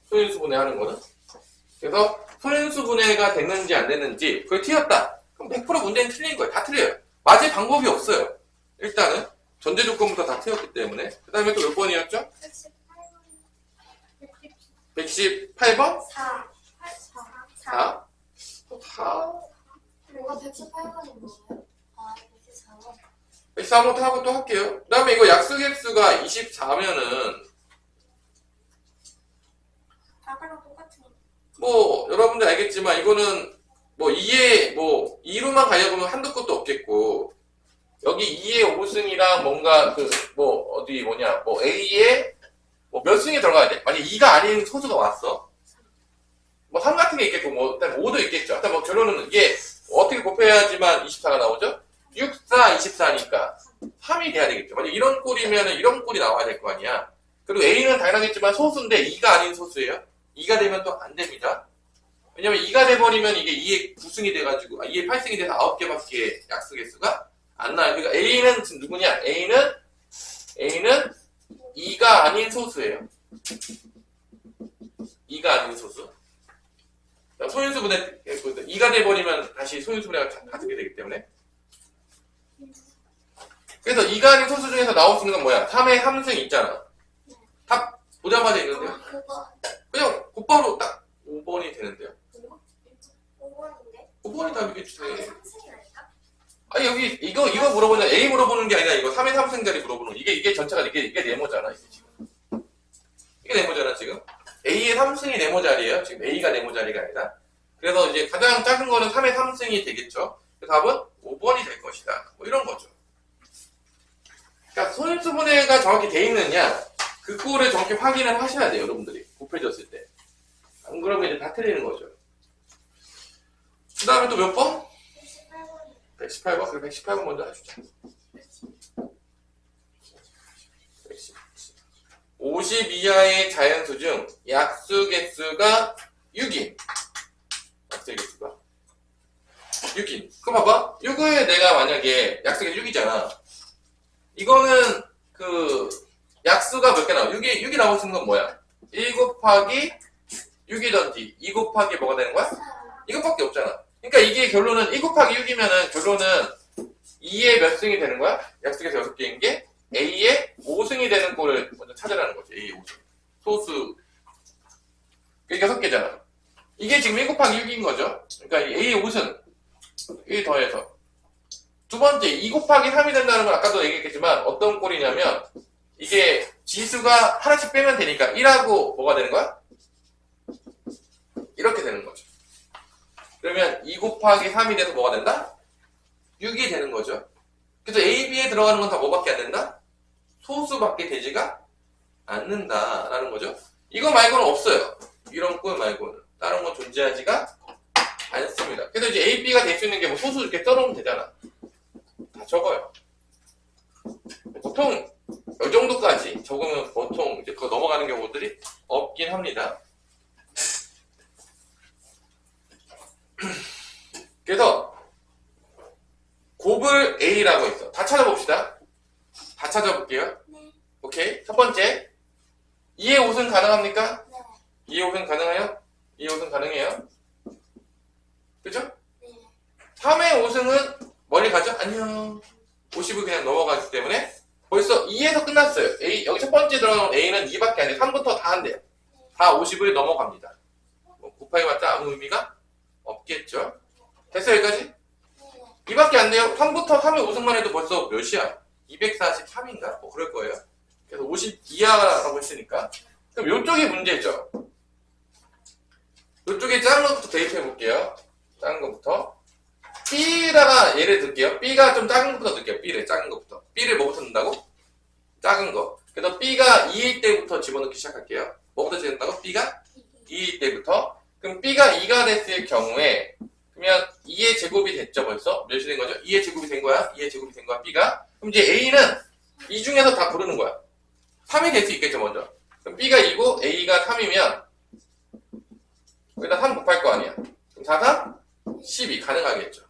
소인수 분해하는 거는. 그래서 소인수 분해가 됐는지 안 됐는지 그걸 틀렸다. 그럼 100% 문제는 틀린 거예요. 다 틀려요. 맞을 방법이 없어요. 일단은 전제 조건부터 다 틀렸기 때문에. 그 다음에 또 몇 번이었죠? 118번? 4. 4? 4? 뭐가 118번인 거예요? 아, 114번. 114번부터 하고 또 할게요. 그 다음에 이거 약수객수가 24면은 아까랑 똑같은 거. 뭐 여러분들 알겠지만 이거는 뭐 2에 뭐 2로만 가려고 하면 한도 끝도 없겠고 여기 2의 5승이랑 뭔가 그 뭐 어디 뭐냐 뭐 A에 뭐 몇 승이 들어가야 돼. 만약 2가 아닌 소수가 왔어. 뭐 3 같은 게 있겠고 뭐 일단 5도 있겠죠. 일단 뭐 결론은 이게 어떻게 곱해야지만 24가 나오죠? 6, 4, 24니까 3이 돼야 되겠죠. 만약 이런 꼴이면은 이런 꼴이 나와야 될 거 아니야. 그리고 A는 당연하겠지만 소수인데 2가 아닌 소수예요. 2가 되면 또 안 됩니다. 왜냐면 2가 돼버리면 이게 2의 9승이 돼가지고 2의 8승이 돼서 9개밖에 약수개수가 안 나요. 그러니까 A는 지금 누구냐? A는 2가 아닌 소수예요. 2가 아닌 소수. 소인수 분해 2가 돼버리면 다시 소인수 분해가 가지게 되기 때문에. 그래서 2가 아닌 소수 중에서 나올 수 있는 건 뭐야? 3의 3승 있잖아. 답 보자마자 있는데요. 그거 그냥 곧바로 딱 5번이 되는데요. 5번인데? 5번이 답이겠지. 3승이 아닐까? 아니 여기 이거 물어보냐 A 물어보는 게 아니라 이거 3의 3승짜리 물어보는 이게 전체가 이게 네모잖아 이게 지금. 이게 네모잖아 지금. A의 3승이 네모 자리예요. 지금 A가 네모 자리가 아니라. 그래서 이제 가장 작은 거는 3의 3승이 되겠죠. 그 답은 5번이 될 것이다. 뭐 이런 거죠. 그러니까 소인수 분해가 정확히 돼 있느냐 그 꼴을 정확히 확인을 하셔야 돼요. 여러분들이 곱해졌을 때. 안 그러면 이제 다 틀리는 거죠. 그 다음에 또 몇 번? 118번이. 118번? 그럼 118번 먼저 해주자. 50 이하의 자연수 중 약수 개수가 6인. 약수 개수가 6인. 그럼 봐봐. 6을 내가 만약에 약수 개수 6이잖아. 이거는 그 약수가 몇 개 나와? 6이 나올 수 있는 건 뭐야? 1 곱하기 6이던지 2 곱하기 뭐가 되는 거야? 이것밖에 없잖아. 그러니까 이게 결론은 1 곱하기 6이면은 결론은 2의 몇 승이 되는 거야? 약수개수 6개인 게 A의 5승이 되는 꼴을 먼저 찾으라는 거지. A의 5승. 소수. 그게 6개잖아. 이게 지금 1 곱하기 6인 거죠. 그러니까 이 A의 5승. 1 더해서. 두 번째, 2 곱하기 3이 된다는 건 아까도 얘기했겠지만 어떤 꼴이냐면 이게 지수가 하나씩 빼면 되니까 1하고 뭐가 되는 거야? 이렇게 되는 거죠. 그러면 2 곱하기 3이 돼서 뭐가 된다? 6이 되는 거죠. 그래서 A, B에 들어가는 건 다 뭐밖에 안 된다? 소수밖에 되지가 않는다라는 거죠. 이거 말고는 없어요. 이런 꼴 말고는. 다른 건 존재하지가 않습니다. 그래서 이제 A, B가 될 수 있는 게 뭐 소수 이렇게 써놓으면 되잖아. 다 적어요. 보통 이 정도까지 적으면 보통 이제 그거 넘어가는 경우들이 없긴 합니다. 그래서 곱을 A라고 있어. 다 찾아봅시다. 다 찾아볼게요. 네. 오케이. 첫 번째. 2의 5은 가능합니까? 네. 2의 5은 가능해요? 2의 5은 가능해요? 그죠? 네. 3의 5승은 멀리 가죠? 안녕. 50을 그냥 넘어가기 때문에 벌써 2에서 끝났어요. A, 여기 첫 번째 들어가는 A는 2밖에 안 돼요. 3부터 다 한대요. 다 50을 넘어갑니다. 뭐 곱하기봤자 아무 의미가 없겠죠? 됐어요, 여기까지? 네. 2밖에 안 돼요. 3부터 3의 5승만 해도 벌써 몇이야? 243인가? 뭐 그럴 거예요. 그래서 50 이하라고 했으니까. 그럼 이쪽이 문제죠. 이쪽에 작은 것부터 대입해 볼게요. 작은 것부터. B에다가 예를 들게요. B가 좀 작은 것부터 넣을게요. B를 작은 것부터. B를 뭐부터 넣는다고? 작은 거. 그래서 B가 2일 때부터 집어넣기 시작할게요. 뭐부터 집어넣는다고? B가 2일 때부터. 그럼 B가 2가 됐을 경우에 그러면 2의 제곱이 됐죠 벌써? 몇이 된 거죠? 2의 제곱이 된 거야? 2의 제곱이 된 거야 B가? 그럼 이제 A는 이 중에서 다 고르는 거야. 3이 될 수 있겠죠 먼저. 그럼 B가 2고 A가 3이면 여기다 3 곱할 거 아니야. 그럼 4, 3? 12 가능하겠죠.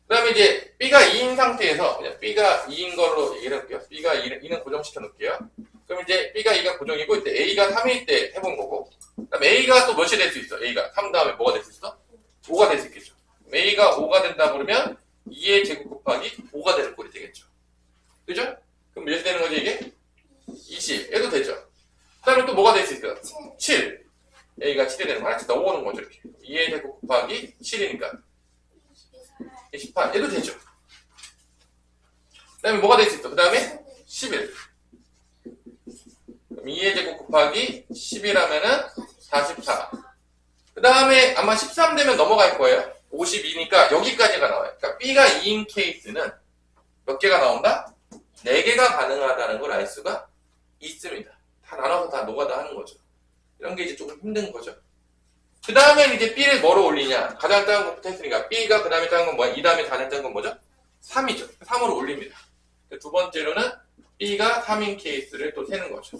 그 다음에 이제 B가 2인 상태에서 그냥 B가 2인 걸로 얘기를 해볼게요. B가 2는 고정시켜 놓을게요. 그럼 이제 B가 2가 고정이고 이때 A가 3일 때 해본 거고 그 다음에 A가 또 몇이 될 수 있어? A가 3 다음에 뭐가 될 수 있어? 5가 될 수 있겠죠. A가 5가 된다 그러면 2의 제곱 곱하기 5가 되는 꼴이 되겠죠. 그죠? 그럼 몇이 되는 거지 이게? 20 얘도 되죠. 그 다음에 또 뭐가 될 수 있을까? 7 A가 7이 되는 거 하나씩 더 오는 거죠 이렇게. 2의 제곱 곱하기 7이니까 28 얘도 되죠. 그 다음에 뭐가 될 수 있어? 그 다음에 11 그럼 2의 제곱 곱하기 10이라면은 44 그 다음에 아마 13 되면 넘어갈 거예요. 52니까 여기까지가 나와요. 그러니까 B가 2인 케이스는 몇 개가 나온다? 4개가 가능하다는 걸 알 수가 있습니다. 다 나눠서 다 노가다 하는 거죠. 이런 게 이제 조금 힘든 거죠. 그 다음에 이제 B를 뭐로 올리냐? 가장 작은 것부터 했으니까 B가 그 다음에 작은 건 뭐야? 이 다음에 가장 작은 건 뭐죠? 3이죠. 3으로 올립니다. 두 번째로는 B가 3인 케이스를 또 세는 거죠.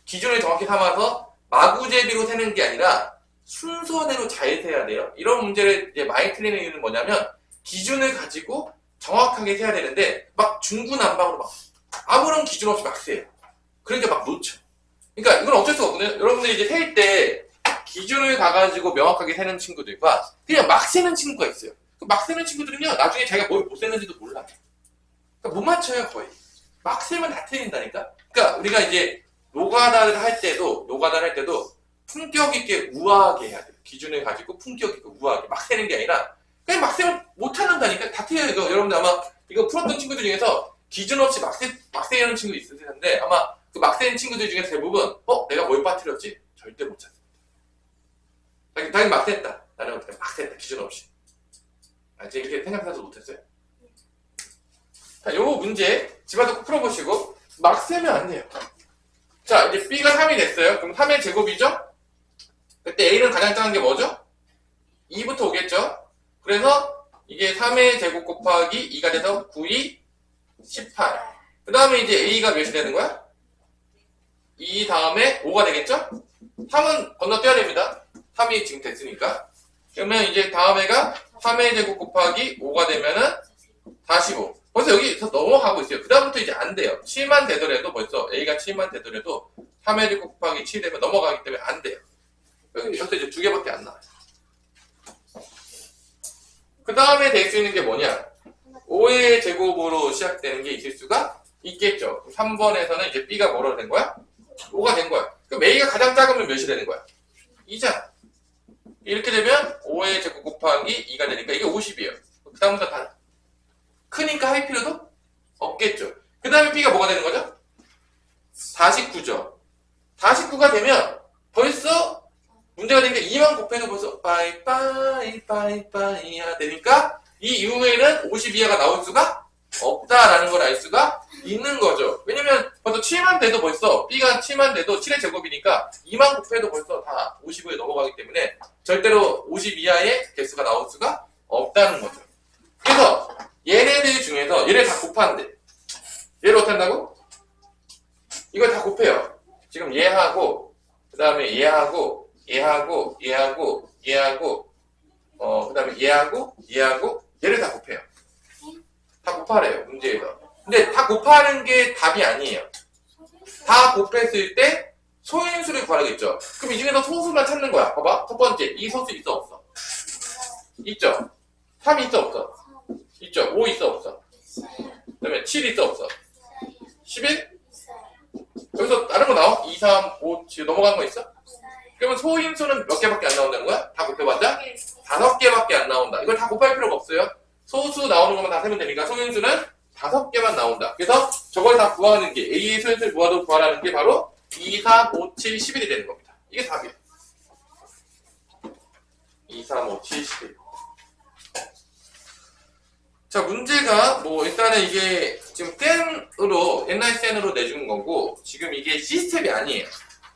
기준을 정확히 삼아서 마구제비로 세는 게 아니라 순서대로 잘 세야 돼요. 이런 문제를 이제 많이 틀리는 이유는 뭐냐면 기준을 가지고 정확하게 세야 되는데 막 중구난방으로 막 아무런 기준 없이 막 세요. 그러니까 막 놓쳐. 그러니까 이건 어쩔 수가 없거든요. 여러분들이 이제 셀 때 기준을 가가지고 명확하게 세는 친구들과 그냥 막 세는 친구가 있어요. 막 세는 친구들은요 나중에 자기가 뭘 못 세는지도 몰라. 그러니까 못 맞춰요 거의. 막 세면 다 틀린다니까. 그러니까 우리가 이제 노가다를 할 때도 품격 있게 우아하게 해야 돼요. 기준을 가지고 품격 있게 우아하게 막 세는 게 아니라 그냥 막 세면 못 찾는다니까. 다 틀려요. 이거 여러분들 아마 이거 풀었던 친구들 중에서 기준 없이 막 세는 친구 있을 텐데 아마 그 막 세는 친구들 중에 대부분 내가 뭘 빠뜨렸지? 절대 못 찾습니다. 당연히 막 셌다. 나는 어떻게 막 셌다. 기준 없이. 이제 이렇게 생각해서 못했어요. 자, 요 문제 집안에서 꼭 풀어보시고 막 세면 안 돼요. 자, 이제 B가 3이 됐어요. 그럼 3의 제곱이죠? 그때 A는 가장 작은 게 뭐죠? 2부터 오겠죠? 그래서 이게 3의 제곱 곱하기 2가 돼서 9, 2, 18. 그 다음에 이제 A가 몇이 되는 거야? 2 다음에 5가 되겠죠? 3은 건너뛰어야 됩니다. 3이 지금 됐으니까. 그러면 이제 다음 애가 3의 제곱 곱하기 5가 되면은 45. 벌써 여기서 넘어가고 있어요. 그 다음부터 이제 안 돼요. 7만 되더라도 벌써 A가 7만 되더라도 3의 제곱 곱하기 7 되면 넘어가기 때문에 안 돼요. 여기서 이제 2개밖에 안 나와요. 그 다음에 될 수 있는 게 뭐냐? 5의 제곱으로 시작되는 게 있을 수가 있겠죠. 3번에서는 이제 B가 뭐로 된 거야? 5가 된 거야. 그럼 A가 가장 작으면 몇이 되는 거야? 2잖아. 이렇게 되면 5의 제곱 곱하기 2가 되니까 이게 50이에요. 그 다음부터 다 크니까 할 필요도 없겠죠. 그 다음에 B가 뭐가 되는 거죠? 49죠. 49가 되면 벌써 문제가 되니까 2만 곱해도 벌써 빠이빠이야 되니까 이 이후에는 50 이하가 나올 수가 없다라는 걸 알 수가 있는 거죠. 왜냐면 벌써 7만 돼도 벌써 B가 7만 돼도 7의 제곱이니까 2만 곱해도 벌써 다 50에 넘어가기 때문에 절대로 50 이하의 개수가 나올 수가 없다는 거죠. 그래서 얘네들 중에서 얘를 다 곱하는데 얘를 어떻게 한다고? 이걸 다 곱해요. 지금 얘하고 그 다음에 얘하고 그 다음에 얘하고 얘를 다 곱해요. 곱하래요, 문제에서. 근데 다 곱하는 게 답이 아니에요. 다 곱했을 때 소인수를 구하라겠죠. 그럼 이 중에서 소수만 찾는 거야. 봐봐. 첫 번째, 이 소수 있어, 없어? 있죠? 3 있어, 없어? 있죠? 5 있어, 없어? 그 다음에 7 있어, 없어? 11? 여기서 다른 거 나와? 2, 3, 5, 7 넘어간 거 있어? 그러면 소인수는 몇 개밖에 안 나온다는 거야? 다 곱해봤자? 5개밖에 안 나온다. 이걸 다 곱할 필요가 없어요. 소수 나오는 것만 다 세면 되니까 소인수는 5개만 나온다. 그래서 저걸 다 구하는 게 A의 소인수를 모아도 구하라는 게 바로 2, 3, 5, 7, 11이 되는 겁니다. 이게 답이에요. 2, 3, 5, 7, 11. 자, 문제가 뭐 일단은 이게 지금 센으로 옛날 센으로 내준 거고 지금 이게 시스템이 아니에요.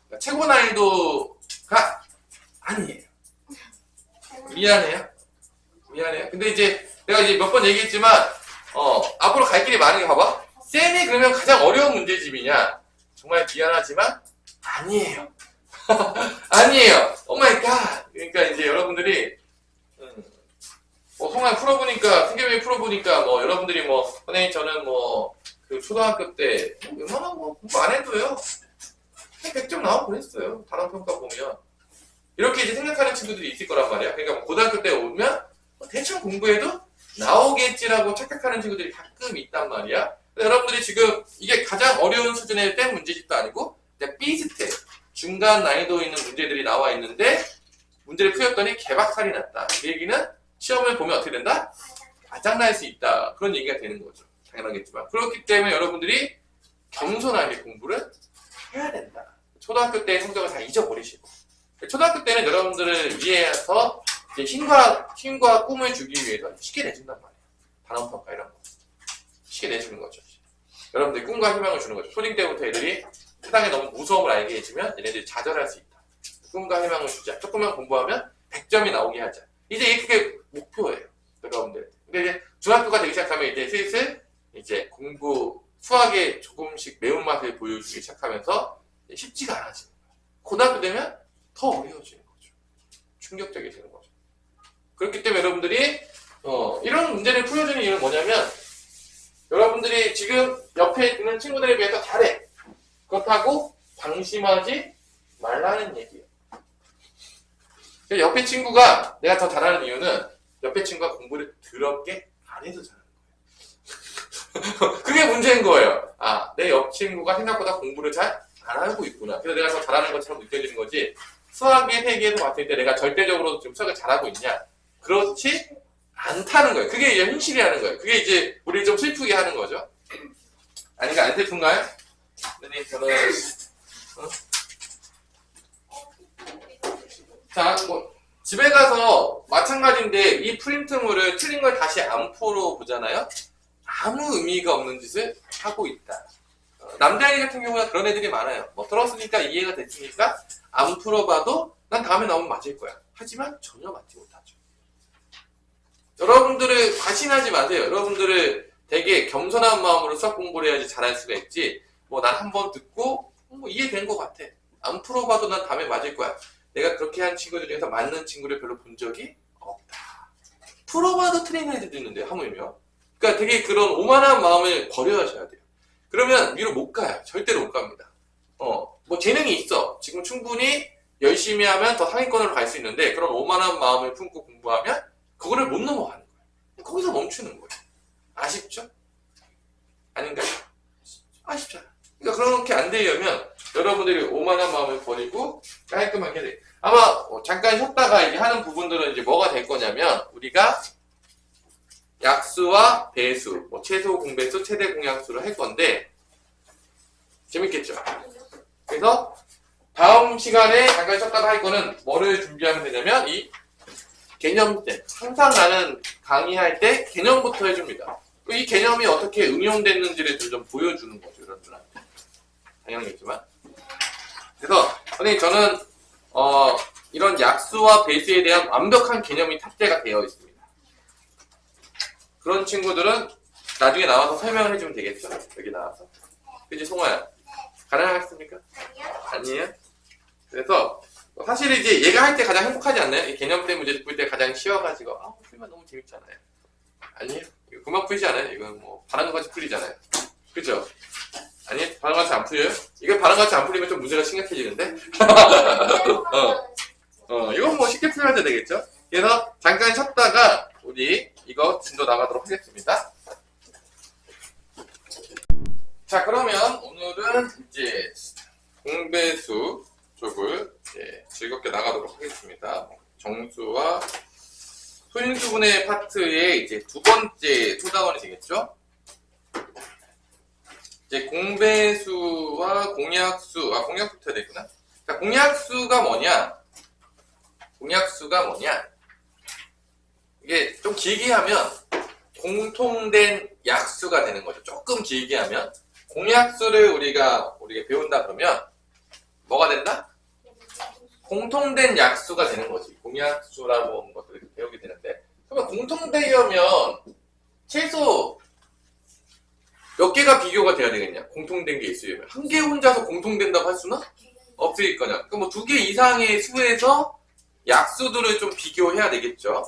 그러니까 최고 난이도가 아니에요. 미안해요. 근데 이제 내가 이제 몇 번 얘기했지만 앞으로 갈 길이 많은 게 봐봐. 센이 그러면 가장 어려운 문제집이냐? 정말 미안하지만 아니에요. 아니에요. 오 마이 갓. 그러니까 이제 여러분들이 송알 풀어보니까, 승계명이 풀어보니까, 뭐, 여러분들이 뭐, 선생님, 저는 뭐, 그 초등학교 때, 웬만한 뭐, 공부 안 해도요, 100점 나오고 그랬어요. 단원평가 보면. 이렇게 이제 생각하는 친구들이 있을 거란 말이야. 그러니까 뭐 고등학교 때 오면, 대충 공부해도 나오겠지라고 착각하는 친구들이 가끔 있단 말이야. 근데 여러분들이 지금, 이게 가장 어려운 수준의 땐 문제집도 아니고, 그냥 비슷해. 중간 난이도 있는 문제들이 나와 있는데, 문제를 풀었더니 개박살이 났다. 그 얘기는, 시험을 보면 어떻게 된다? 바짝날 수 있다. 그런 얘기가 되는 거죠. 당연하겠지만. 그렇기 때문에 여러분들이 겸손하게 공부를 해야 된다. 초등학교 때 성적을 다 잊어버리시고. 초등학교 때는 여러분들을 위해서 이제 힘과 꿈을 주기 위해서 쉽게 내준단 말이에요. 단원평가 이런 거. 쉽게 내주는 거죠. 여러분들이 꿈과 희망을 주는 거죠. 초딩 때부터 애들이 세상에 너무 무서움을 알게 해주면 얘네들이 좌절할 수 있다. 꿈과 희망을 주자. 조금만 공부하면 100점이 나오게 하자. 이제 그게 목표예요, 여러분들. 근데 이제 중학교가 되기 시작하면 이제 슬슬 이제 공부, 수학에 조금씩 매운맛을 보여주기 시작하면서 쉽지가 않아지는 거예요. 고등학교 되면 더 어려워지는 거죠. 충격적이지는 거죠. 그렇기 때문에 여러분들이 이런 문제를 풀어주는 이유는 뭐냐면 여러분들이 지금 옆에 있는 친구들에 비해서 잘해. 그렇다고 방심하지 말라는 얘기예요. 옆에 친구가 내가 더 잘하는 이유는 옆에 친구가 공부를 더럽게 안 해서 잘하는 거예요. 그게 문제인 거예요. 아, 내 옆 친구가 생각보다 공부를 잘 안 하고 있구나. 그래서 내가 더 잘하는 것처럼 느껴지는 거지. 수학의 세계에서 봤을 때 내가 절대적으로 지금 수학을 잘하고 있냐? 그렇지 않다는 거예요. 그게 이제 현실이라는 거예요. 그게 이제 우리를 좀 슬프게 하는 거죠. 아닌가? 안 슬픈가요? 선생님, 저는 자, 뭐 집에 가서 마찬가지인데 이 프린트물을 틀린 걸 다시 안 풀어보잖아요? 아무 의미가 없는 짓을 하고 있다. 남자애 같은 경우는 그런 애들이 많아요. 뭐 들었으니까 이해가 됐으니까 안 풀어봐도 난 다음에 나오면 맞을 거야. 하지만 전혀 맞지 못하죠. 여러분들을 과신하지 마세요. 여러분들을 되게 겸손한 마음으로 수학 공부를 해야지 잘할 수가 있지. 뭐 난 한 번 듣고 뭐 이해된 것 같아. 안 풀어봐도 난 다음에 맞을 거야. 내가 그렇게 한 친구들 중에서 맞는 친구를 별로 본 적이 없다. 풀어봐도 틀린 애들도 있는데요, 하물며. 그러니까 되게 그런 오만한 마음을 버려하셔야 돼요. 그러면 위로 못 가요. 절대로 못 갑니다. 뭐 재능이 있어. 지금 충분히 열심히 하면 더 상위권으로 갈 수 있는데 그런 오만한 마음을 품고 공부하면 그거를 못 넘어가는 거예요. 거기서 멈추는 거예요. 아쉽죠? 아닌가요? 아쉽잖아요. 그러니까 그렇게 안 되려면 여러분들이 오만한 마음을 버리고 깔끔하게 해야 돼요. 아마 잠깐 쉬었다가 이제 하는 부분들은 이제 뭐가 될 거냐면 우리가 약수와 배수, 뭐 최소 공배수, 최대 공약수를 할 건데 재밌겠죠? 그래서 다음 시간에 잠깐 쉬었다가 할 거는 뭐를 준비하면 되냐면 이 개념들. 항상 나는 강의할 때 개념부터 해줍니다. 이 개념이 어떻게 응용됐는지를 좀 보여주는 거죠, 여러분들한테. 당연하겠지만. 그래서 선생님 저는 이런 약수와 배수에 대한 완벽한 개념이 탑재가 되어 있습니다. 그런 친구들은 나중에 나와서 설명을 해주면 되겠죠? 여기 나와서. 그치, 송아야? 가능하겠습니까? 아니에요? 그래서 사실 이제 얘가 할 때 가장 행복하지 않나요? 이 개념 때 문제 풀 때 가장 쉬워가지고 풀면 너무 재밌잖아요. 아니에요. 이거 금방 풀리지 않아요? 이건 뭐 바람같이 풀리잖아요. 그죠? 아니, 바람같이 안 풀려요? 이게 바람같이 안 풀리면 좀 문제가 심각해지는데? 이건 뭐 쉽게 풀어야 되겠죠? 그래서 잠깐 쉬었다가 우리 이거 진도 나가도록 하겠습니다. 자, 그러면 오늘은 이제 공배수 쪽을 즐겁게 나가도록 하겠습니다. 정수와 소인수분해 파트의 이제 두 번째 초단원이 되겠죠? 이제 공배수와 공약수, 공약부터 해야 되구나. 자, 공약수가 뭐냐? 이게 좀 길게 하면 공통된 약수가 되는 거죠. 조금 길게 하면 공약수를 우리가 배운다 그러면 뭐가 된다? 공통된 약수가 되는 거지. 공약수라고 하는 것들을 배우게 되는데, 그러면 공통되려면 최소 몇 개가 비교가 돼야 되겠냐? 공통된 게 있으려면 한 개 혼자서 공통된다고 할 수는 없을 거냐? 그럼 뭐 두 개 이상의 수에서 약수들을 좀 비교해야 되겠죠?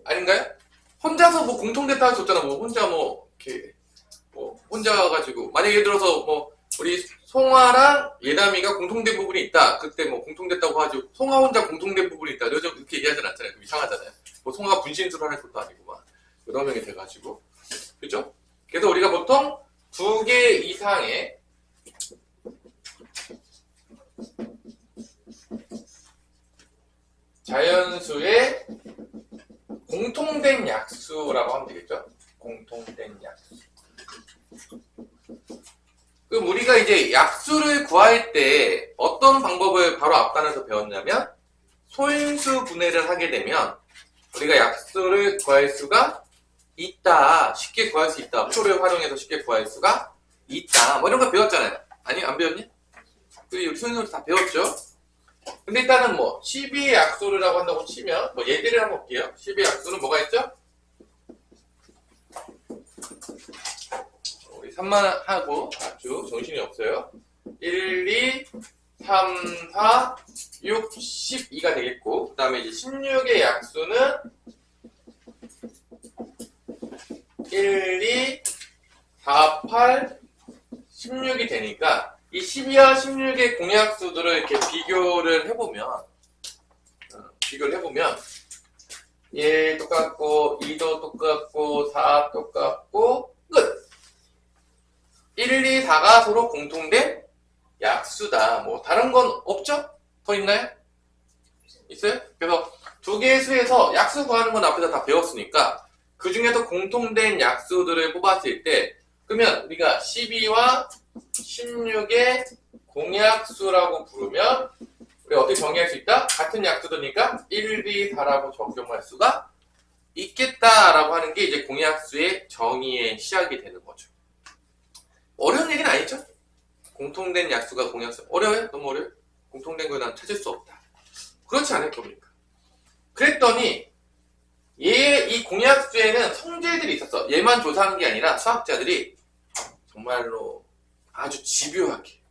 아닌가요? 혼자서 뭐 공통됐다 할 수 없잖아. 뭐 혼자 이렇게 혼자 가지고 만약에 예를 들어서 우리 송아랑 예담이가 공통된 부분이 있다. 그때 공통됐다고 하죠. 송아 혼자 공통된 부분이 있다. 요즘 그렇게 얘기하진 않잖아요. 그럼 이상하잖아요. 송아가 분신술을 할 것도 아니고 여러 명이 돼가지고. 그죠? 그래서 우리가 보통 두 개 이상의 자연수의 공통된 약수라고 하면 되겠죠? 공통된 약수. 그럼 우리가 이제 약수를 구할 때 어떤 방법을 바로 앞단에서 배웠냐면 소인수 분해를 하게 되면 우리가 약수를 구할 수가 있다. 쉽게 구할 수 있다. 표를 활용해서 쉽게 구할 수가 있다. 이런 거 배웠잖아요. 아니, 안 배웠니? 우리 소인수를 다 배웠죠? 근데 일단은 12의 약수라고 한다고 치면 예제를 한번 볼게요. 12의 약수는 뭐가 있죠? 우리 3만 하고 아주 정신이 없어요. 1, 2, 3, 4, 6, 12가 되겠고, 그 다음에 이제 16의 약수는 1, 2, 4, 8, 16이 되니까 이 12와 16의 공약수들을 이렇게 비교를 해보면 1 똑같고 2도 똑같고 4 똑같고 끝! 1, 2, 4가 서로 공통된 약수다. 다른 건 없죠? 더 있나요? 있어요? 그래서 두 개의 수에서 약수 구하는 건 앞에서 다 배웠으니까 그 중에서 공통된 약수들을 뽑았을 때 그러면 우리가 12와 16의 공약수라고 부르면 우리 어떻게 정의할 수 있다? 같은 약수들이니까 1, 2, 4라고 적용할 수가 있겠다라고 하는 게 이제 공약수의 정의의 시작이 되는 거죠. 어려운 얘기는 아니죠? 공통된 약수가 공약수. 어려워요? 너무 어려워요? 공통된 걸 난 찾을 수 없다. 그렇지 않을 겁니까? 그랬더니 이 공약수에는 성질들이 있었어. 얘만 조사한 게 아니라 수학자들이 정말로 아주 집요하게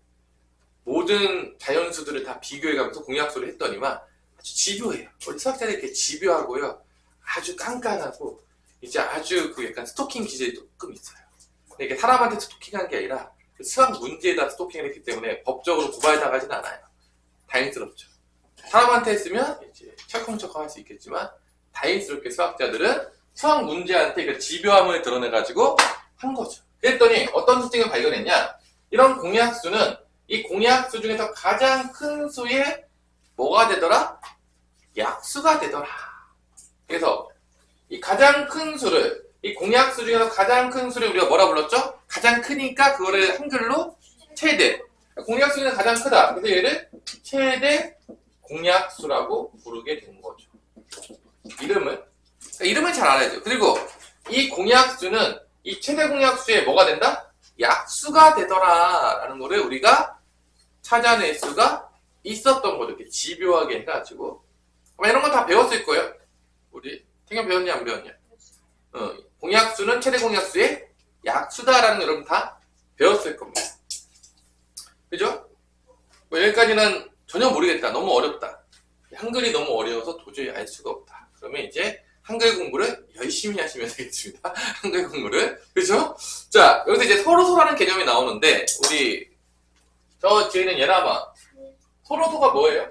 모든 자연수들을 다 비교해가면서 공약수를 했더니만 아주 집요해요. 우리 수학자들이 이렇게 집요하고요. 아주 깐깐하고 이제 아주 약간 스토킹 기질이 조금 있어요. 근데 이게 사람한테 스토킹한 게 아니라 수학 문제에다 스토킹을 했기 때문에 법적으로 고발당하진 않아요. 다행스럽죠. 사람한테 했으면 이제 철컹철컹 할 수 있겠지만 다행스럽게 수학자들은 수학 문제한테 집요함을 드러내가지고 한 거죠. 그랬더니 어떤 특징을 발견했냐? 이런 공약수는 이 공약수 중에서 가장 큰 수의 뭐가 되더라? 약수가 되더라. 그래서 이 가장 큰 수를, 이 공약수 중에서 가장 큰 수를 우리가 뭐라 불렀죠? 가장 크니까 그거를 한글로 최대. 공약수는 가장 크다. 그래서 얘를 최대 공약수라고 부르게 된 거죠. 이름을 잘 알아야죠. 그리고 이 공약수는 이 최대 공약수에 뭐가 된다? 약수가 되더라 라는 거를 우리가 찾아낼 수가 있었던 거죠. 이렇게 집요하게 해가지고. 아마 이런 건 다 배웠을 거예요. 우리 태경 배웠냐 안 배웠냐? 공약수는 최대 공약수의 약수다라는 거 여러분 다 배웠을 겁니다. 그죠? 여기까지는 전혀 모르겠다. 너무 어렵다. 한글이 너무 어려워서 도저히 알 수가 없다. 그러면 이제 한글 공부를 열심히 하시면 되겠습니다. 한글 공부를. 그죠? 자, 여기서 이제 서로소라는 개념이 나오는데, 우리, 저 뒤에는 예나마. 서로소가 뭐예요?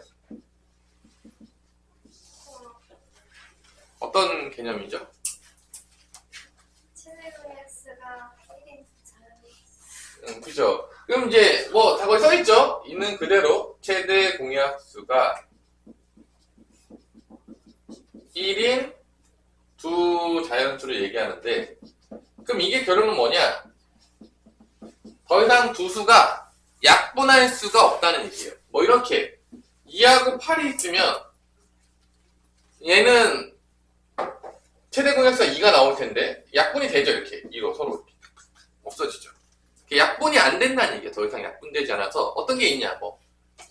어떤 개념이죠? 최대의 x가 1인 자연수. 그죠? 그럼 이제, 뭐, 다 거기 써있죠? 있는 그대로, 최대 공약수가 1인 두 자연수를 얘기하는데, 그럼 이게 결론은 뭐냐? 더 이상 두 수가 약분할 수가 없다는 얘기예요. 뭐 이렇게 2하고 8이 있으면 얘는 최대 공약수가 2가 나올 텐데 약분이 되죠. 이렇게 2로 서로 이렇게 없어지죠. 약분이 안 된다는 얘기예요. 더 이상 약분되지 않아서 어떤 게 있냐? 뭐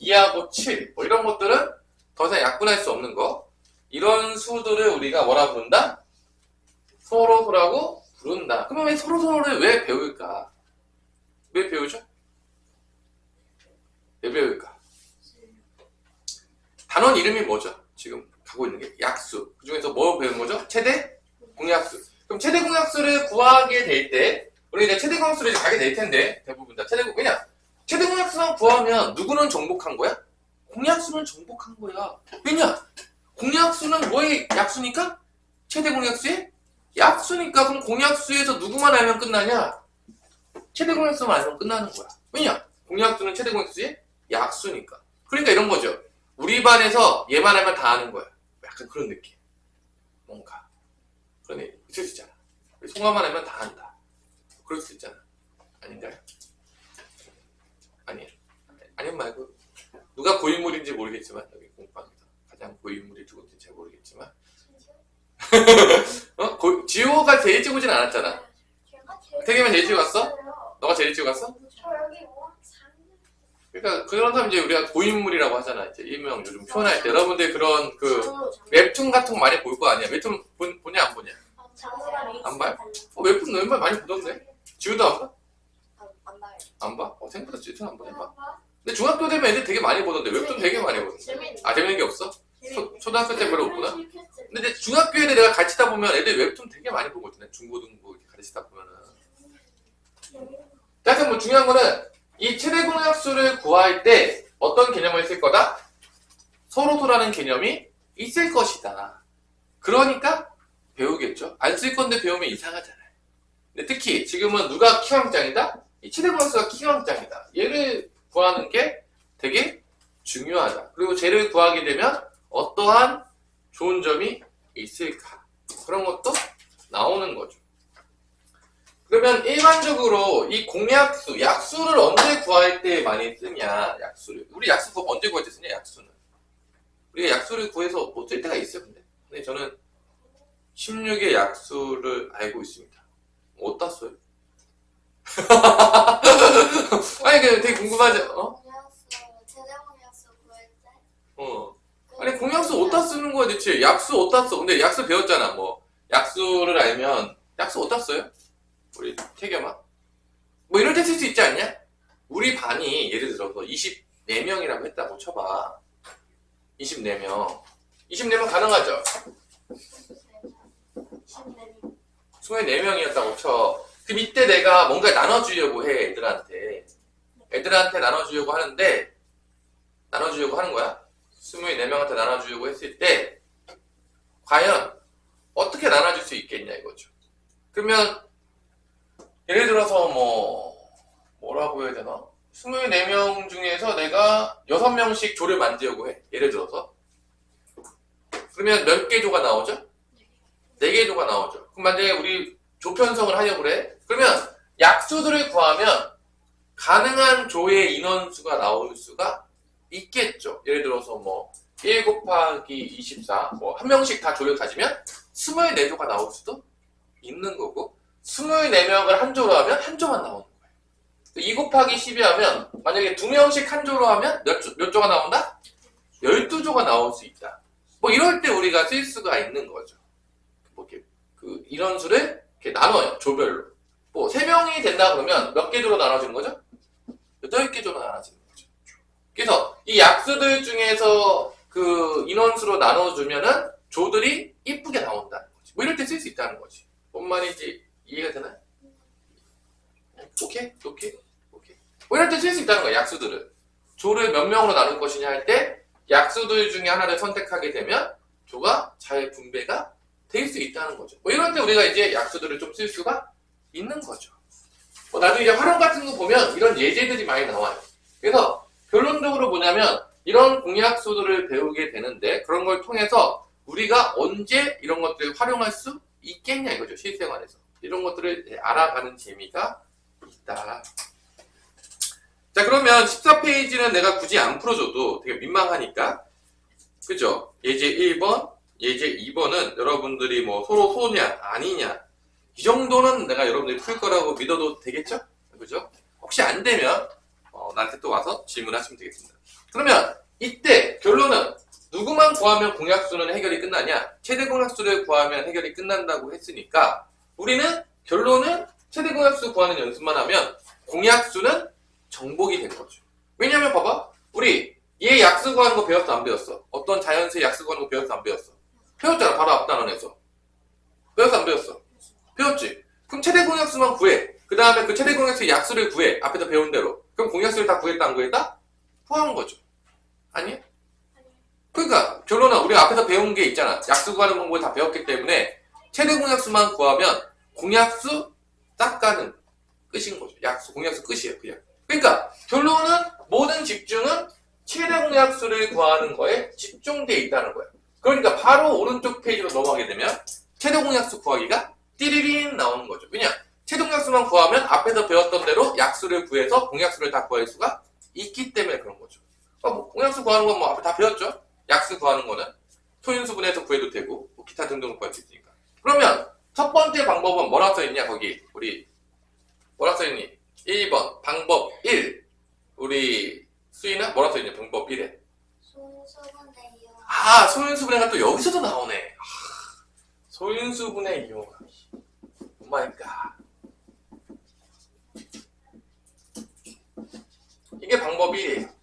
2하고 7, 뭐 이런 것들은 더 이상 약분할 수 없는 거. 이런 수들을 우리가 뭐라 부른다? 서로소라고 부른다. 그러면 왜 서로소를 왜 배울까? 왜 배우죠? 왜 배울까? 단원 이름이 뭐죠? 지금 가고 있는 게 약수. 그 중에서 뭐 배우는 거죠? 최대 공약수. 그럼 최대 공약수를 구하게 될 때, 우리 이제 최대 공약수를 이제 가게 될 텐데, 대부분 다 왜냐? 최대 공약수만 구하면 누구는 정복한 거야? 공약수는 정복한 거야. 왜냐? 공약수는 뭐의 약수니까? 최대 공약수의 약수니까. 그럼 공약수에서 누구만 알면 끝나냐? 최대 공약수만 알면 끝나는 거야. 왜냐? 공약수는 최대 공약수의 약수니까. 그러니까 이런 거죠. 우리 반에서 얘만 알면 다 아는 거야. 약간 그런 느낌. 뭔가. 그런 얘기 있을 수 있잖아. 송아만 알면 다 안다. 그럴 수 있잖아. 아닌가요? 아니에요. 아니면 말고 누가 고인물인지 모르겠지만 여기 공방에서 가장 고인물이 누군지 잘 모르겠지만 지호가 제일 찍고진 않았잖아. 태기만 제일 찍고 갔어? 너가 제일 찍고 갔어? 저 여기 뭐 그러니까 그런 사람 이제 우리가 고인물이라고 하잖아. 이제 일명 요즘 표현할 때 여러분들 그런 그 웹툰 같은 거 많이 볼 거 아니야. 웹툰 보냐 안 보냐? 안 봐요? 웹툰 웬만 많이 보던데. 지우도 안 봐? 안 봐요. 안 봐? 생각보다 웹툰 안 보네. 봐. 근데 중학교 되면 애들 되게 많이 보던데 웹툰 되게 많이 보던데. 아 재밌는 게 없어? 초등학교 때 별로 없구나? 근데 이제 중학교 애들 내가 가르치다 보면 애들 웹툰 되게 많이 보거든. 중고등부 이렇게 가르치다 보면은. 하여튼 뭐 중요한 거는 이 최대 공약수를 구할 때 어떤 개념을 쓸 거다? 서로소라는 개념이 있을 것이다. 그러니까 배우겠죠. 안 쓸 건데 배우면 이상하잖아요. 근데 특히 지금은 누가 키왕짱이다? 이 최대 공약수가 키왕짱이다. 얘를 구하는 게 되게 중요하다. 그리고 쟤를 구하게 되면 어떠한 좋은 점이 있을까? 그런 것도 나오는 거죠. 그러면 일반적으로 이 공약수, 약수를 언제 구할 때 많이 쓰냐? 약수를. 우리 약수 언제 구할 때 쓰냐? 약수는. 우리가 약수를 구해서 뭐 쓸 때가 있어요, 근데 저는 16의 약수를 알고 있습니다. 어디다 써요? 아니, 되게 궁금하지, 어? 최대 공약수 구할 때. 아니, 공약수 어디다 쓰는 거야, 대체? 약수 어디다 써? 근데 약수 배웠잖아, 뭐. 약수를 알면, 약수 어디다 써요? 우리 태겸아. 뭐 이럴 때 쓸 수 있지 않냐? 우리 반이 예를 들어서 24명이라고 했다고 쳐봐. 24명. 24명 가능하죠? 24명이었다고 쳐. 그럼 이때 내가 뭔가 나눠주려고 해, 애들한테. 애들한테 나눠주려고 하는데, 나눠주려고 하는 거야. 24명한테 나눠주려고 했을 때, 과연 어떻게 나눠줄 수 있겠냐, 이거죠. 그러면, 예를 들어서 뭐라고 해야 되나? 24명 중에서 내가 6명씩 조를 만들려고 해. 예를 들어서. 그러면 몇 개 조가 나오죠? 4개 조가 나오죠. 그럼 만약에 우리 조 편성을 하려고 그래? 그러면 약수들을 구하면 가능한 조의 인원수가 나올 수가 있겠죠. 예를 들어서 1 곱하기 24, 한 명씩 다 조를 가지면 24조가 나올 수도 있는 거고, 24명을 한 조로 하면 한 조만 나오는 거예요. 2 곱하기 12 하면 만약에 2명씩 한 조로 하면 몇 조가 나온다? 12조가 나올 수 있다. 이럴 때 우리가 쓸 수가 있는 거죠. 그 인원수를 이렇게 나눠요. 조별로. 3명이 된다 그러면 몇 개 조로 나눠지는 거죠? 8개 조로 나눠지는 거죠. 그래서 이 약수들 중에서 그 인원수로 나눠주면은 조들이 이쁘게 나온다는 거죠. 뭔 말인지 이해가 되나? 오케이? 뭐 이럴 때 쓸 수 있다는 거야, 약수들을. 조를 몇 명으로 나눌 것이냐 할 때 약수들 중에 하나를 선택하게 되면 조가 잘 분배가 될 수 있다는 거죠. 뭐 이럴 때 우리가 이제 약수들을 좀 쓸 수가 있는 거죠. 뭐 나중에 이제 활용 같은 거 보면 이런 예제들이 많이 나와요. 그래서 결론적으로 뭐냐면 이런 공약수들을 배우게 되는데 그런 걸 통해서 우리가 언제 이런 것들을 활용할 수 있겠냐 이거죠. 실생활에서. 이런 것들을 알아가는 재미가 있다. 자, 그러면 14페이지는 내가 굳이 안 풀어줘도 되게 민망하니까. 그죠? 예제 1번, 예제 2번은 여러분들이 뭐 서로 소냐, 아니냐. 이 정도는 내가 여러분들이 풀 거라고 믿어도 되겠죠? 그죠? 혹시 안 되면, 나한테 또 와서 질문하시면 되겠습니다. 그러면 이때 결론은 누구만 구하면 공약수는 해결이 끝나냐? 최대 공약수를 구하면 해결이 끝난다고 했으니까 우리는 결론은 최대 공약수 구하는 연습만 하면 공약수는 정복이 된 거죠. 왜냐면 봐봐. 우리 얘 약수 구하는 거 배웠어 안 배웠어? 어떤 자연수의 약수 구하는 거 배웠어 안 배웠어? 배웠잖아. 바로 앞 단원에서. 배웠어 안 배웠어? 배웠지. 그럼 최대 공약수만 구해. 그 다음에 그 최대 공약수의 약수를 구해. 앞에서 배운 대로. 그럼 공약수를 다 구했다 안 구했다? 구한 거죠. 아니야? 그러니까 결론은 우리가 앞에서 배운 게 있잖아. 약수 구하는 방법을 다 배웠기 때문에 최대 공약수만 구하면 공약수 딱 가는 끝인 거죠. 약수, 공약수 끝이에요. 그냥. 그러니까 결론은 모든 집중은 최대 공약수를 구하는 거에 집중되어 있다는 거예요. 그러니까 바로 오른쪽 페이지로 넘어가게 되면 최대 공약수 구하기가 띠리링 나오는 거죠. 왜냐? 최대 공약수만 구하면 앞에서 배웠던 대로 약수를 구해서 공약수를 다 구할 수가 있기 때문에 그런 거죠. 뭐 공약수 구하는 건 뭐 앞에 다 배웠죠? 약수 구하는 거는 소인수분해서 구해도 되고 뭐 기타 등등을 구할 수 있으니까. 그러면 첫 번째 방법은 뭐라고 써있냐? 거기 우리 뭐라고 써있니? 1번 방법 1 우리 수인은 뭐라고 써있냐? 방법 1에 소인수분해 이용. 소인수분해가 또 여기서도 나오네. 소인수분해 이용. 오마이갓. 이게 방법 1이에요.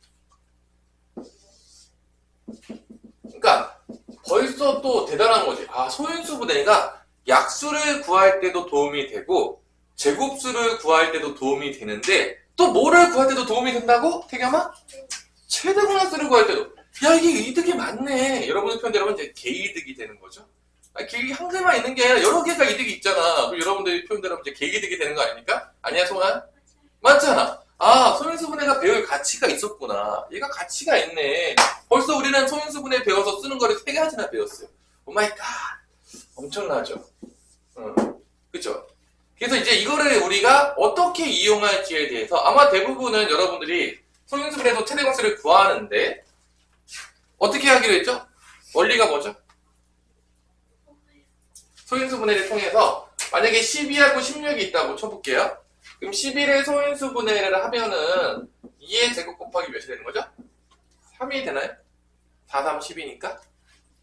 그러니까 벌써 또 대단한 거지. 소인수분해가 약수를 구할 때도 도움이 되고 제곱수를 구할 때도 도움이 되는데 또 뭐를 구할 때도 도움이 된다고? 태겸아? 최대 공약수를 구할 때도. 야, 이게 이득이 많네. 여러분의 표현대로 이제 개이득이 되는 거죠. 개이 한 개만 있는 게 아니라 여러 개가 이득이 있잖아. 그리고 여러분들의 표현대로 이제 개이득이 되는 거 아닙니까? 아니야, 송한? 맞잖아. 소인수분해가 배울 가치가 있었구나. 얘가 가치가 있네. 벌써 우리는 소인수분해 배워서 쓰는 거를 3가지나 배웠어요. 오마이갓. 엄청나죠? 그쵸? 그래서 이제 이거를 우리가 어떻게 이용할지에 대해서 아마 대부분은 여러분들이 소인수분해에서 최대 공약수를 구하는데 어떻게 하기로 했죠? 원리가 뭐죠? 소인수분해를 통해서 만약에 12하고 16이 있다고 쳐볼게요. 그럼 11의 소인수분해를 하면은 2의 제곱 곱하기 몇이 되는 거죠? 3이 되나요? 4, 3, 10이니까?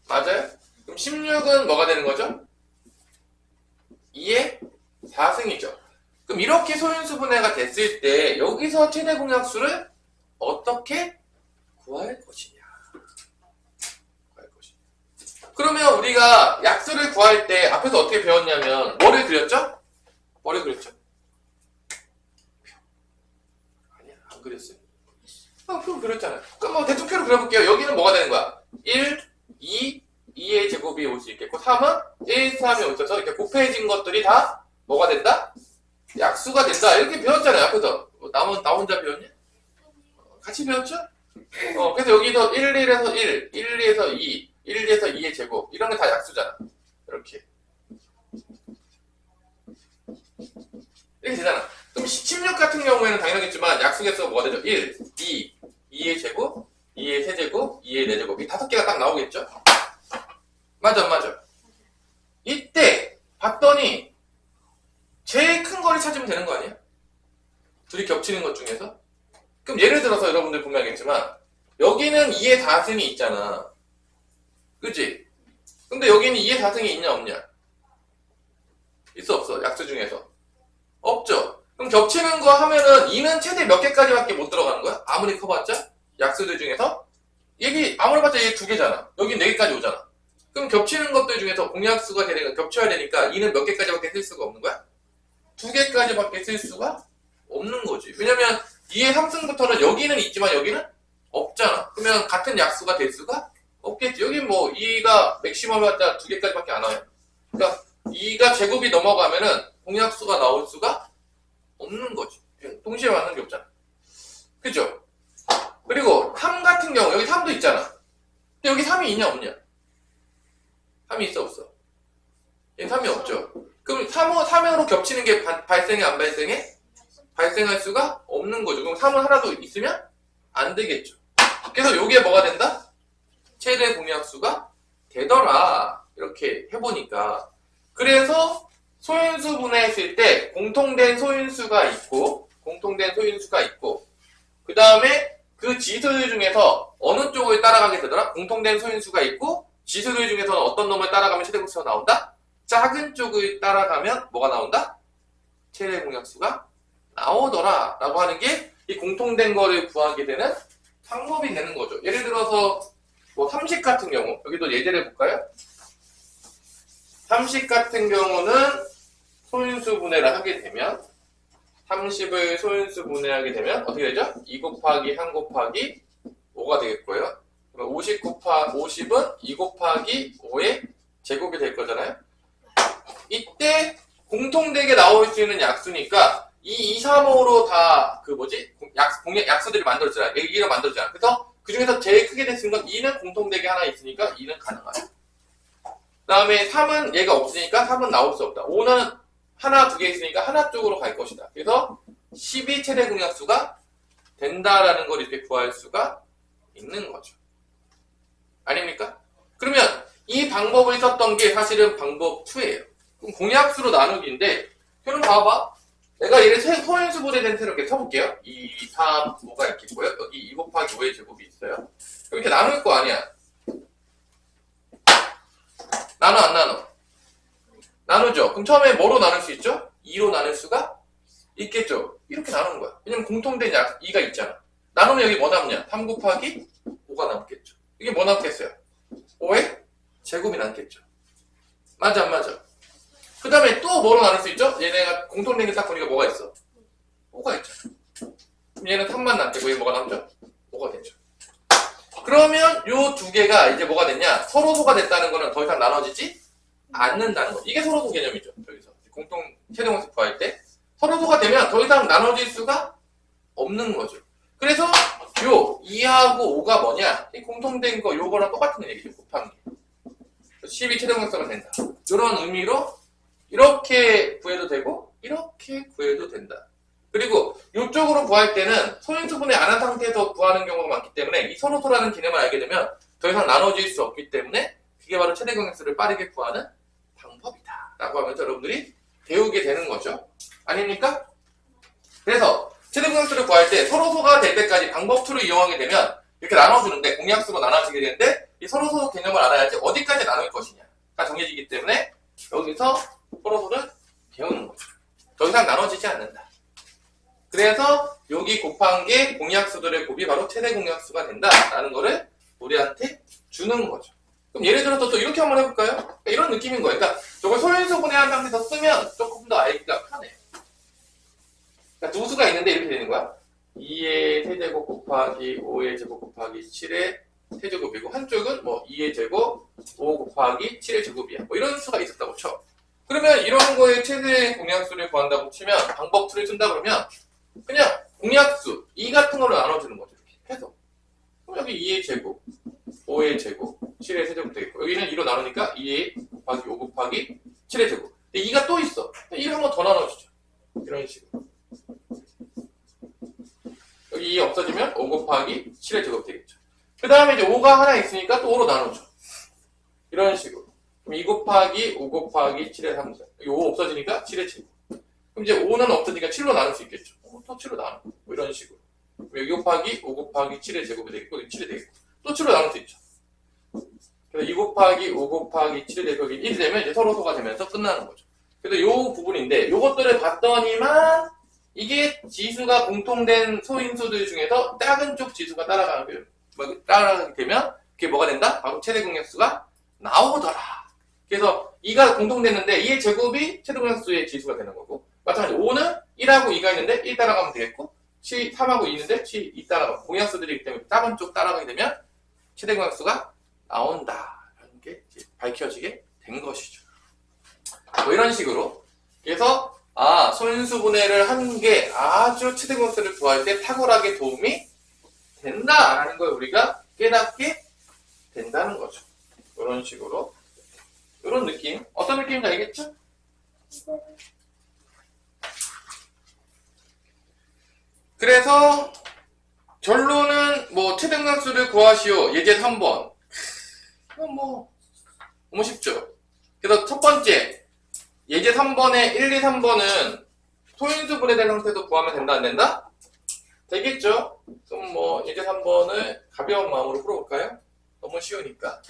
맞아요? 그럼 16은 뭐가 되는 거죠? 2의 4승이죠. 그럼 이렇게 소인수분해가 됐을 때 여기서 최대 공약수를 어떻게 구할 것이냐? 그러면 우리가 약수를 구할 때 앞에서 어떻게 배웠냐면 뭐를 그렸죠? 뭐를 그렸죠? 아니야, 안 그렸어요. 그럼 그렸잖아요. 그럼 뭐 대충표로 그려볼게요. 여기는 뭐가 되는 거야? 1, 2, 2의 제곱이 올 수 있겠고 3은 1, 3이 오셔서 이렇게 곱해진 것들이 다 뭐가 된다? 약수가 된다. 이렇게 배웠잖아요. 앞에서. 나 혼자 배웠냐? 같이 배웠죠? 그래서 여기서 1, 1에서 1, 1, 2에서 2, 1, 2에서 2의 제곱 이런 게 다 약수잖아. 이렇게 되잖아. 그럼 16 같은 경우에는 당연하겠지만 약수 개수가 뭐가 되죠? 1, 2, 2의 제곱, 2의 세제곱, 2의 4제곱 이 5개가 딱 나오겠죠? 맞아 안 맞아? 이때 봤더니 제일 큰 거를 찾으면 되는 거 아니야? 둘이 겹치는 것 중에서? 그럼 예를 들어서 여러분들 보면 알겠지만 여기는 2의 4승이 있잖아. 그치? 근데 여기는 2의 4승이 있냐 없냐? 있어 없어? 약수 중에서? 없죠? 그럼 겹치는 거 하면은 2는 최대 몇 개까지밖에 못 들어가는 거야? 아무리 커봤자? 약수들 중에서? 얘기 아무리 봤자 얘 2개잖아. 여긴 4개까지 오잖아. 그럼 겹치는 것들 중에서 공약수가 되니까 겹쳐야 되니까 2는 몇 개까지밖에 쓸 수가 없는 거야? 2개까지밖에 쓸 수가 없는 거지. 왜냐면 2의 3승부터는 여기는 있지만 여기는 없잖아. 그러면 같은 약수가 될 수가 없겠지. 여기 뭐 2가 맥시멈이 왔다 2개까지밖에 안 와요. 그러니까 2가 제곱이 넘어가면은 공약수가 나올 수가 없는 거지. 동시에 맞는 게 없잖아. 그죠? 그리고 3 같은 경우 여기 3도 있잖아. 근데 여기 3이 있냐 없냐? 3이 있어 없어? 얘 3이 없죠. 그럼 3으로 겹치는 게 발생해 안 발생해? 발생할 수가 없는 거죠. 그럼 3은 하나도 있으면 안 되겠죠. 그래서 요게 뭐가 된다? 최대 공약수가 되더라. 이렇게 해보니까. 그래서 소인수 분해했을 때 공통된 소인수가 있고 그 다음에 그 지수들 중에서 어느 쪽을 따라가게 되더라? 공통된 소인수가 있고 지수들 중에서는 어떤 놈을 따라가면 최대 공약수가 나온다? 작은 쪽을 따라가면 뭐가 나온다? 최대 공약수가 나오더라 라고 하는 게 이 공통된 거를 구하게 되는 방법이 되는 거죠. 예를 들어서 뭐 30 같은 경우 여기도 예제를 볼까요? 30 같은 경우는 소인수 분해를 하게 되면 30을 소인수 분해하게 되면 어떻게 되죠? 2 곱하기 1 곱하기 5가 되겠고요. 그럼 50은 2 곱하기 5의 제곱이 될 거잖아요. 이때 공통되게 나올 수 있는 약수니까 이 2, 3, 5로 다 약수들이 만들어지잖아. 얘기가 만들어지잖아. 그래서 그 중에서 제일 크게 될 수 있는 건 2는 공통되게 하나 있으니까 2는 가능하다. 그 다음에 3은 얘가 없으니까 3은 나올 수 없다. 5는 하나, 2개 있으니까 하나 쪽으로 갈 것이다. 그래서 12 최대 공약수가 된다라는 걸 이렇게 구할 수가 있는 거죠. 아닙니까? 그러면 이 방법을 썼던 게 사실은 방법 2예요. 그럼 공약수로 나누기인데, 그럼 봐봐. 내가 얘를 소인수 분해된 새로 이렇게 쳐볼게요. 2, 3, 5가 이렇게 있고요. 여기 2 곱하기 5의 제곱이 있어요. 그럼 이렇게 나눌 거 아니야. 나눠 안 나눠? 나누죠. 그럼 처음에 뭐로 나눌 수 있죠? 2로 나눌 수가 있겠죠. 이렇게 나누는 거야. 왜냐면 공통된 2가 있잖아. 나누면 여기 뭐 남냐? 3 곱하기 5가 남겠죠. 이게 뭐 남겠어요? 5의 제곱이 남겠죠. 맞아 안 맞아? 그 다음에 또 뭐로 나눌 수 있죠? 얘네가 공통된 게 딱 보니까 뭐가 있어? 5가 있잖아. 그럼 얘는 3만 남겠고 얘 뭐가 남죠? 5가 되죠. 그러면 요 두 개가 이제 뭐가 됐냐? 서로소가 됐다는 거는 더 이상 나눠지지 않는다는 거. 이게 서로소 개념이죠. 여기서 공통 최대공수 구할 때 서로소가 되면 더 이상 나눠질 수가 없는 거죠. 그래서 요 2하고 5가 뭐냐? 이 공통된 거 요거랑 똑같은 얘기죠. 곱한 게. 12 최대공수가 된다. 이런 의미로 이렇게 구해도 되고 이렇게 구해도 된다. 그리고 이쪽으로 구할 때는 소인수 분해 안 한 상태에서 구하는 경우가 많기 때문에 이 서로소라는 개념을 알게 되면 더 이상 나눠질 수 없기 때문에 그게 바로 최대 공약수를 빠르게 구하는 방법이다 라고 하면서 여러분들이 배우게 되는 거죠. 아닙니까? 그래서 최대 공약수를 구할 때 서로소가 될 때까지 방법 2를 이용하게 되면 이렇게 나눠주는데 공약수로 나눠지게 되는데 이 서로소 개념을 알아야지 어디까지 나눌 것이냐가 정해지기 때문에 여기서 서로소를 배우는 거죠. 더 이상 나눠지지 않는다. 그래서 여기 곱한 게 공약수들의 곱이 바로 최대 공약수가 된다라는 거를 우리한테 주는 거죠. 그럼 예를 들어서 또 이렇게 한번 해볼까요? 그러니까 이런 느낌인 거예요. 그러니까 저걸 소인수 분해한 상태에서 쓰면 조금 더 알기가 편해요. 그러니까 두 수가 있는데 이렇게 되는 거야. 2의 세제곱 곱하기 5의 제곱 곱하기 7의 세제곱이고 한쪽은 뭐 2의 제곱 5 곱하기 7의 제곱이야. 뭐 이런 수가 있었다고 쳐. 그러면 이런 거에 최대 공약수를 구한다고 치면 방법 2를 쓴다 그러면 그냥 공약수 2 같은 걸로 나눠주는 거죠. 이렇게 해서. 그럼 여기 2의 제곱, 5의 제곱, 7의 세제곱 되겠고 여기는 2로 나누니까 2의 곱하기 5 곱하기 7의 제곱. 근데 2가 또 있어. 1을 한 번 더 나눠주죠. 이런 식으로. 여기 2 없어지면 5 곱하기 7의 제곱 되겠죠. 그 다음에 이제 5가 하나 있으니까 또 5로 나누죠. 이런 식으로. 그럼 2 곱하기 5 곱하기 7의 3세. 여기 5 없어지니까 7의 제곱. 그럼 이제 5는 없어지니까 7로 나눌 수 있겠죠. 또 7로 나누고. 뭐 이런 식으로. 여기 곱하기 5 곱하기 7의 제곱이 되겠고, 7이 되겠고. 또 7로 나눌 수 있죠. 그래서 2 곱하기 5 곱하기 7의 제곱이 1이 되면 이제 서로소가 되면서 끝나는 거죠. 그래서 요 부분인데, 요것들을 봤더니만, 이게 지수가 공통된 소인수들 중에서 작은 쪽 지수가 따라가게 되면, 그게 뭐가 된다? 바로 최대 공약수가 나오더라. 그래서 2가 공통됐는데 2의 제곱이 최대 공약수의 지수가 되는 거고, 마찬가지로 5는 1하고 2가 있는데 1 따라가면 되겠고, 3하고 2 있는데 2 따라가면, 공약수들이기 때문에 작은 쪽 따라가게 되면 최대 공약수가 나온다. 라는 게 이제 밝혀지게 된 것이죠. 뭐 이런 식으로. 그래서 소인수분해를 하는 게 아주 최대 공약수를 구할 때 탁월하게 도움이 된다라는 걸 우리가 깨닫게 된다는 거죠. 이런 식으로. 이런 느낌. 어떤 느낌인지 알겠죠? 그래서 결론은 뭐 최대 공약수를 구하시오. 예제 3번. 이건 너무 쉽죠. 그래서 첫 번째 예제 3번에 1, 2, 3번은 소인수 분해된 상태도 구하면 된다, 안 된다? 되겠죠? 그럼 예제 3번을 가벼운 마음으로 풀어볼까요? 너무 쉬우니까.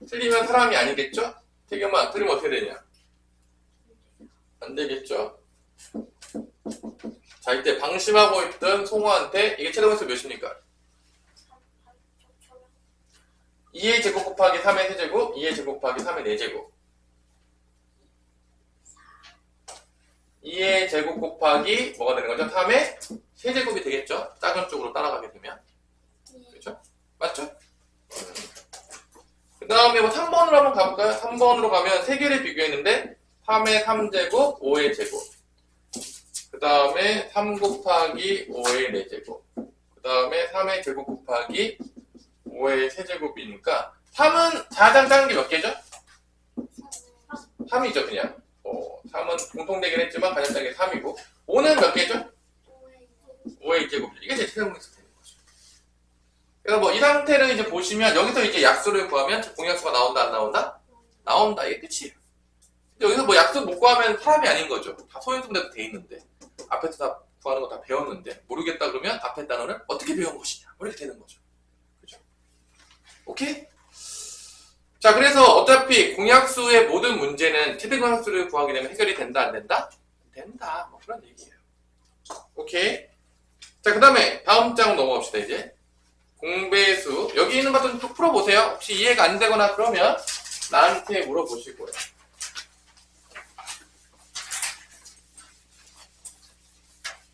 틀리면 사람이 아니겠죠? 태겸아, 틀리면 어떻게 되냐? 안 되겠죠? 자, 이때 방심하고 있던 송호한테 이게 최대 공약수 몇입니까? 2의 제곱 곱하기 3의 세제곱, 2의 제곱 곱하기 3의 4제곱. 2의 제곱 곱하기 뭐가 되는 거죠? 3의 세제곱이 되겠죠? 작은 쪽으로 따라가게 되면. 그렇죠? 맞죠? 그 다음에 3번으로 한번 가볼까요? 3번으로 가면 3개를 비교했는데 3의 3제곱, 5의 제곱. 그 다음에 3 곱하기 5의 4제곱. 그 다음에 3의 제곱 곱하기 5의 세제곱이니까 3은 가장 작은 게 몇 개죠? 3이죠, 그냥. 3은 공통되긴 했지만 가장 작은 게 3이고 5는 몇 개죠? 5의 제곱. 이게 제 최대공약수 되는 거죠. 그래서 이 상태를 이제 보시면 여기서 이제 약수를 구하면 공약수가 나온다, 안 나온다? 나온다. 이게 끝이에요. 여기서 약수 못 구하면 사람이 아닌 거죠. 다 소인수분해도 돼 있는데 앞에서 다 구하는 거 다 배웠는데 모르겠다 그러면 앞에 단어를 어떻게 배운 것이냐 이렇게 되는 거죠. 그죠? 오케이? 자, 그래서 어차피 공약수의 모든 문제는 최대 공약수를 구하게 되면 해결이 된다, 안 된다? 된다. 그런 얘기예요. 오케이? 자, 그 다음에 다음 장 넘어갑시다, 이제. 공배수. 여기 있는 것도 좀 풀어보세요. 혹시 이해가 안 되거나 그러면 나한테 물어보시고요.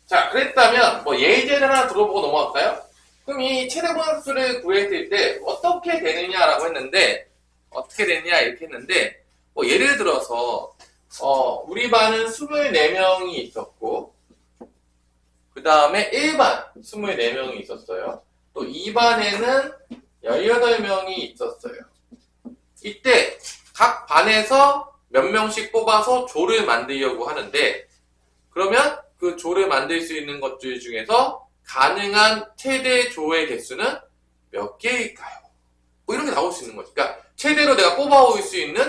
자, 그랬다면 예제를 하나 들어보고 넘어갈까요? 그럼 이 최대 공약수를 구했을 때 어떻게 되느냐라고 했는데 어떻게 되느냐 이렇게 했는데 예를 들어서 우리 반은 24명이 있었고 그 다음에 1반 24명이 있었어요. 또 2반에는 18명이 있었어요. 이때 각 반에서 몇 명씩 뽑아서 조를 만들려고 하는데 그러면 그 조를 만들 수 있는 것들 중에서 가능한 최대 조의 개수는 몇 개일까요? 이런 게 나올 수 있는 거죠. 그러니까 최대로 내가 뽑아올 수 있는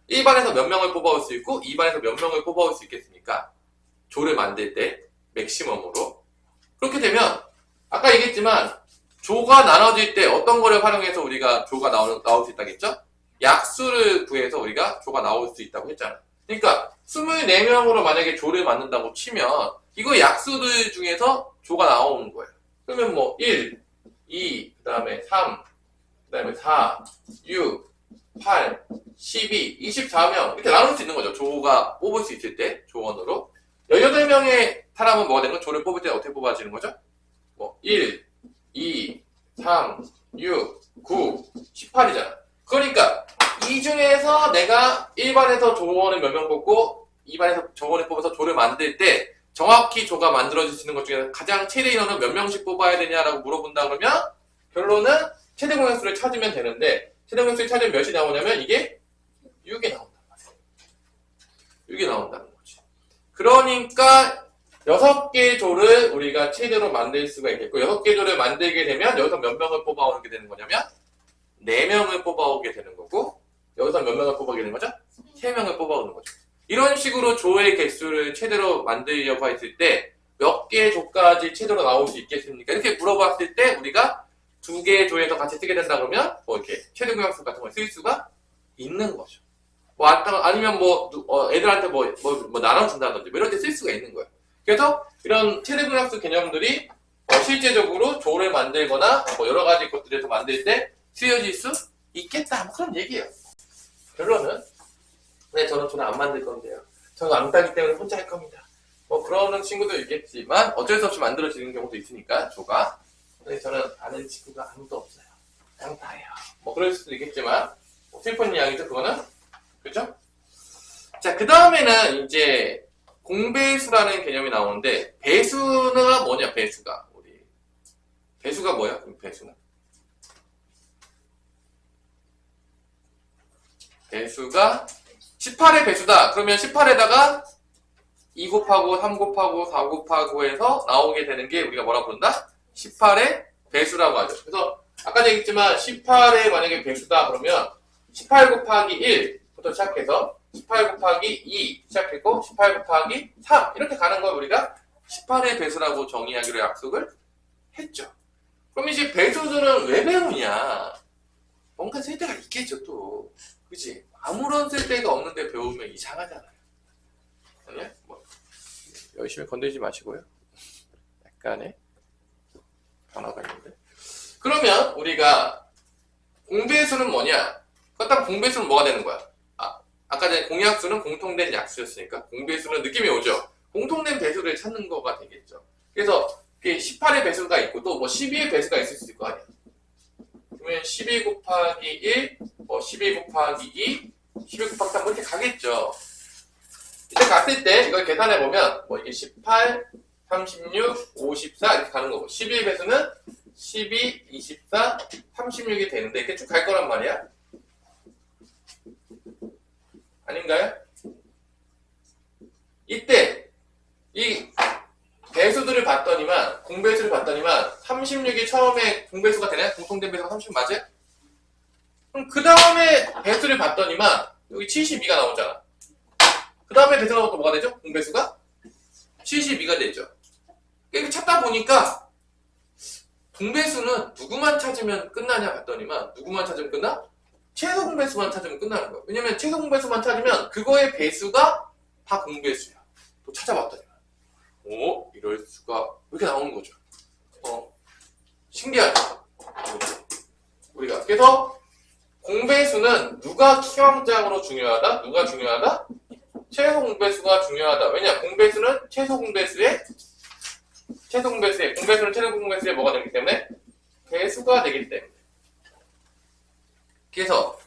1반에서 몇 명을 뽑아올 수 있고 2반에서 몇 명을 뽑아올 수 있겠습니까? 조를 만들 때 맥시멈으로. 그렇게 되면 아까 얘기했지만 조가 나눠질 때 어떤 거를 활용해서 우리가 조가 나올 수 있다겠죠? 약수를 구해서 우리가 조가 나올 수 있다고 했잖아. 그러니까 24명으로 만약에 조를 만든다고 치면 이거 약수들 중에서 조가 나오는 거예요. 그러면 1, 2, 그 다음에 3, 그 다음에 4, 6, 8, 12, 24명 이렇게 나눌 수 있는 거죠. 조가 뽑을 수 있을 때 조원으로. 18명의 사람은 뭐가 되는 거죠? 조를 뽑을 때 어떻게 뽑아지는 거죠? 1, 2, 3, 6, 9, 18이잖아. 그러니까 이 중에서 내가 1반에서 조원을 몇 명 뽑고 2반에서 조원을 뽑아서 조를 만들 때 정확히 조가 만들어질 수 있는 것 중에서 가장 최대 인원은 몇 명씩 뽑아야 되냐라고 물어본다 그러면 결론은 최대 공약수를 찾으면 되는데 최대 공약수를 찾으면 몇이 나오냐면 이게 6이 나온단 말이에요. 6이 나온다는 거지. 그러니까 6개 조를 우리가 최대로 만들 수가 있겠고 6개 조를 만들게 되면 여기서 몇 명을 뽑아오게 되는 거냐면 4명을 뽑아오게 되는 거고 여기서 몇 명을 뽑아오게 되는 거죠? 3명을 뽑아오는 거죠. 이런 식으로 조의 개수를 최대로 만들려고 했을 때 몇 개의 조까지 최대로 나올 수 있겠습니까? 이렇게 물어봤을 때 우리가 2개의 조에서 같이 쓰게 된다 그러면 이렇게 최대 공약수 같은 걸 쓸 수가 있는 거죠. 아니면 애들한테 나눠준다든지 이런 데 쓸 수가 있는 거예요. 그래서 이런 최대 공약수 개념들이 실제적으로 조를 만들거나 여러 가지 것들에서 만들 때 쓰여질 수 있겠다. 그런 얘기예요. 결론은 네, 저는 안 만들 건데요. 저는 안 따기 때문에 혼자 할 겁니다. 뭐 그러는 친구도 있겠지만 어쩔 수 없이 만들어지는 경우도 있으니까 조가. 근데 저는 아는 친구가 아무도 없어요. 그냥 다예요. 뭐 그럴 수도 있겠지만 뭐 슬픈 이야기죠 그거는. 그죠? 자, 그 다음에는 이제 공배수라는 개념이 나오는데 배수가 뭐냐 배수가 우리 배수가 뭐야? 배수는 배수가 18의 배수다. 그러면 18에다가 2 곱하고 3 곱하고 4 곱하고 해서 나오게 되는 게 우리가 뭐라 부른다? 18의 배수라고 하죠. 그래서 아까 얘기했지만 18의 만약에 배수다 그러면 18 곱하기 1부터 시작해서 18 곱하기 2 시작했고 18 곱하기 3 이렇게 가는 걸 우리가 18의 배수라고 정의하기로 약속을 했죠. 그럼 이제 배수들은 왜 배우냐? 뭔가 쓸데가 있겠죠 또. 그치? 아무런 쓸데가 없는데 배우면 이상하잖아요. 아니야? 뭐 열심히 건들지 마시고요. 약간의 변화가 있는데. 그러면 우리가 공배수는 뭐냐? 그렇다면 공배수는 뭐가 되는 거야? 아까 전에 공약수는 공통된 약수였으니까 공배수는 느낌이 오죠? 공통된 배수를 찾는 거가 되겠죠. 그래서 18의 배수가 있고 또 뭐 12의 배수가 있을 수 있을 거 아니야. 그러면 12 곱하기 1, 뭐 12 곱하기 2, 12 곱하기 3 뭐 이렇게 가겠죠. 이때 갔을 때 이걸 계산해 보면 뭐 이게 18, 36, 54 이렇게 가는 거고 12의 배수는 12, 24, 36이 되는데 이렇게 쭉 갈 거란 말이야. 아닌가요? 이때 이 배수들을 봤더니만 공배수를 봤더니만 36이 처음에 공배수가 되나요? 공통된 배수가 36 맞아요? 그럼 그 다음에 배수를 봤더니만 여기 72가 나오잖아. 그 다음에 배수가 또 뭐가 되죠? 공배수가 72가 되죠. 이렇게 찾다 보니까 공배수는 누구만 찾으면 끝나냐 봤더니만 누구만 찾으면 끝나? 최소 공배수만 찾으면 끝나는 거야. 왜냐면 최소 공배수만 찾으면 그거의 배수가 다 공배수야. 또 찾아봤더니 오, 이럴 수가 이렇게 나오는 거죠. 신기하죠. 우리가 그래서 공배수는 누가 키왕장으로 중요하다? 누가 중요하다? 최소 공배수가 중요하다. 왜냐? 공배수는 최소 공배수의 공배수는 최소 공배수의 뭐가 되기 때문에 배수가 되기 때문에. 그래서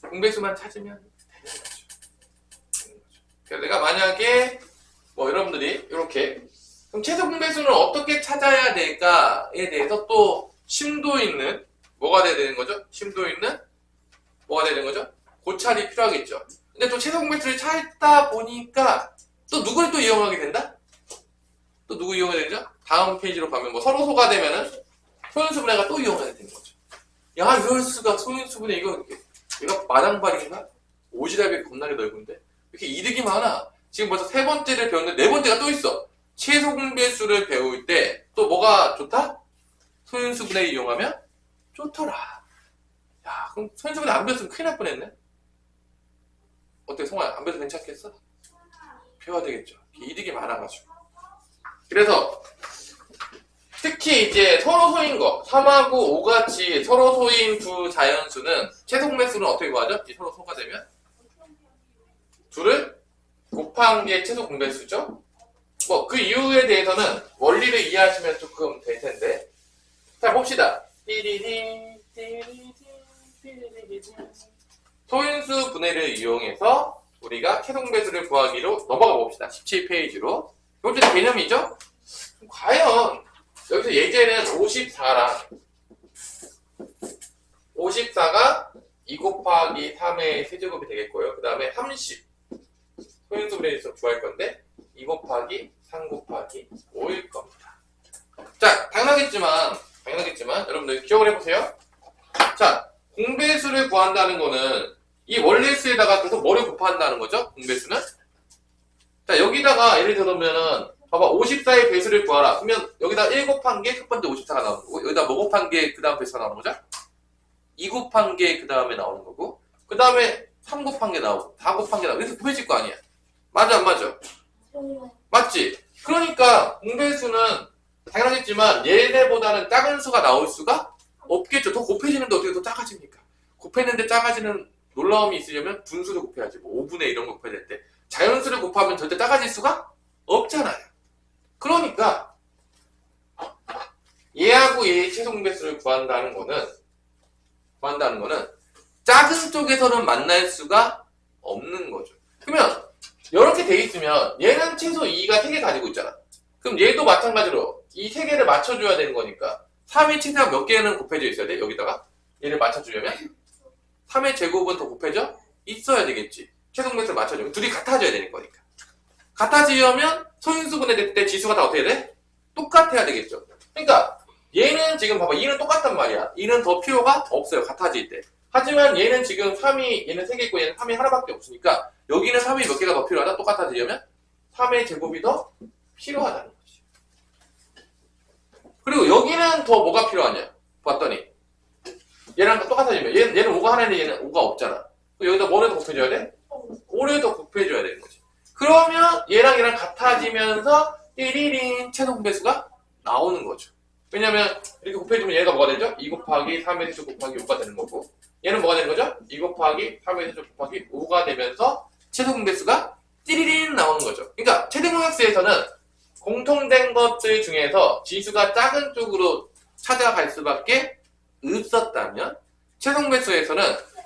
공배수만 찾으면 되는 거죠. 그래서 내가 만약에 뭐 여러분들이 이렇게 그럼 최소 공배수는 어떻게 찾아야 될까에 대해서 또 심도 있는 뭐가 돼야 되는 거죠? 심도 있는 뭐가 되는 거죠? 고찰이 필요하겠죠. 근데 또 최소 공배수를 찾다 보니까 또 누구를 또 이용하게 된다? 또 누구 이용하게 되죠? 다음 페이지로 가면 뭐 서로 소가 되면은 소인수분해가 또 이용하게 되는 거죠. 야, 이럴 수가 소인수분해 이거 얘가 마당발인가? 오지랖이 겁나게 넓은데 이렇게 이득이 많아. 지금 벌써 세 번째를 배웠는데 네 번째가 또 있어. 최소 공배수를 배울 때 또 뭐가 좋다? 소인수분해 이용하면 좋더라. 야, 그럼 소인수분해 안 배웠으면 큰일 날 뻔했네. 어때, 송아야? 안 배워도 괜찮겠어? 배워야 되겠죠. 이득이 많아가지고. 그래서 특히 이제 서로 소인 거 3하고 5같이 서로 소인 두 자연수는 최소 공배수는 어떻게 구하죠? 서로 소가 되면 둘을 곱한 게 최소 공배수죠. 뭐 그 이유에 대해서는 원리를 이해하시면 조금 될 텐데. 자, 봅시다. 소인수 분해를 이용해서 우리가 최소 공배수를 구하기로 넘어가 봅시다. 17페이지로. 이것도 개념이죠? 과연 여기서 예제는 54랑 54가 2 곱하기 3의 세제곱이 되겠고요. 그 다음에 30 소인수 분해에서 구할 건데 2 곱하기 3 곱하기 5일 겁니다. 자, 당연하겠지만 여러분들 기억을 해보세요. 자, 공배수를 구한다는 거는 이 원래수에다가 계속 뭐를 곱한다는 거죠? 공배수는? 자, 여기다가 예를 들면은 봐봐, 54의 배수를 구하라. 그러면 여기다 1 곱한 게 첫 번째 54가 나오는 거고 여기다 뭐 곱한 게 그 다음 배수가 나오는 거죠? 2 곱한 게 그 다음에 나오는 거고 그 다음에 3 곱한 게 나오고 4 곱한 게 나오고 이렇게 곱해질 거 아니야. 맞아 안 맞아? 맞지? 그러니까 공배수는 당연하겠지만 얘네보다는 작은 수가 나올 수가 없겠죠. 더 곱해지는데 어떻게 더 작아집니까? 곱했는데 작아지는 놀라움이 있으려면 분수를 곱해야지. 뭐 5분의 이런 거 곱해야 될 때. 자연수를 곱하면 절대 작아질 수가 없잖아요. 그러니까 얘하고 얘의 최소공배수를 구한다는 거는 작은 쪽에서는 만날 수가 없는 거죠. 그러면 이렇게 돼 있으면 얘는 최소 2가 3개 가지고 있잖아. 그럼 얘도 마찬가지로 이 3개를 맞춰줘야 되는 거니까 3이 최소한 몇 개는 곱해져 있어야 돼? 여기다가 얘를 맞춰주려면 3의 제곱은 더 곱해져 있어야 되겠지. 최소공배수를 맞춰주면 둘이 같아져야 되는 거니까. 같아지려면 소인수분해 될 때 지수가 다 어떻게 돼? 똑같아야 되겠죠. 그러니까 얘는 지금 봐봐. 2는 똑같단 말이야. 2는 더 필요가 없어요. 같아질 때. 하지만 얘는 지금 3이 얘는 3개 있고 얘는 3이 하나밖에 없으니까 여기는 3이 몇 개가 더 필요하다? 똑같아지려면 3의 제곱이 더 필요하다는 거지. 그리고 여기는 더 뭐가 필요하냐? 봤더니 얘랑 똑같아지면 얘는 5가 하나인데 얘는 5가 없잖아. 여기다 뭐를 더 곱해줘야 돼? 5를 더 곱해줘야 되는 거지. 그러면 얘랑 같아지면서 띠리린 최소공배수가 나오는 거죠. 왜냐면 이렇게 곱해주면 얘가 뭐가 되죠? 2 곱하기 3의 세조 곱하기 5가 되는 거고 얘는 뭐가 되는 거죠? 2 곱하기 3의 세조 곱하기 5가 되면서 최소공배수가 띠리린 나오는 거죠. 그러니까 최대공약수에서는 공통된 것들 중에서 지수가 작은 쪽으로 찾아갈 수밖에 없었다면 최소공배수에서는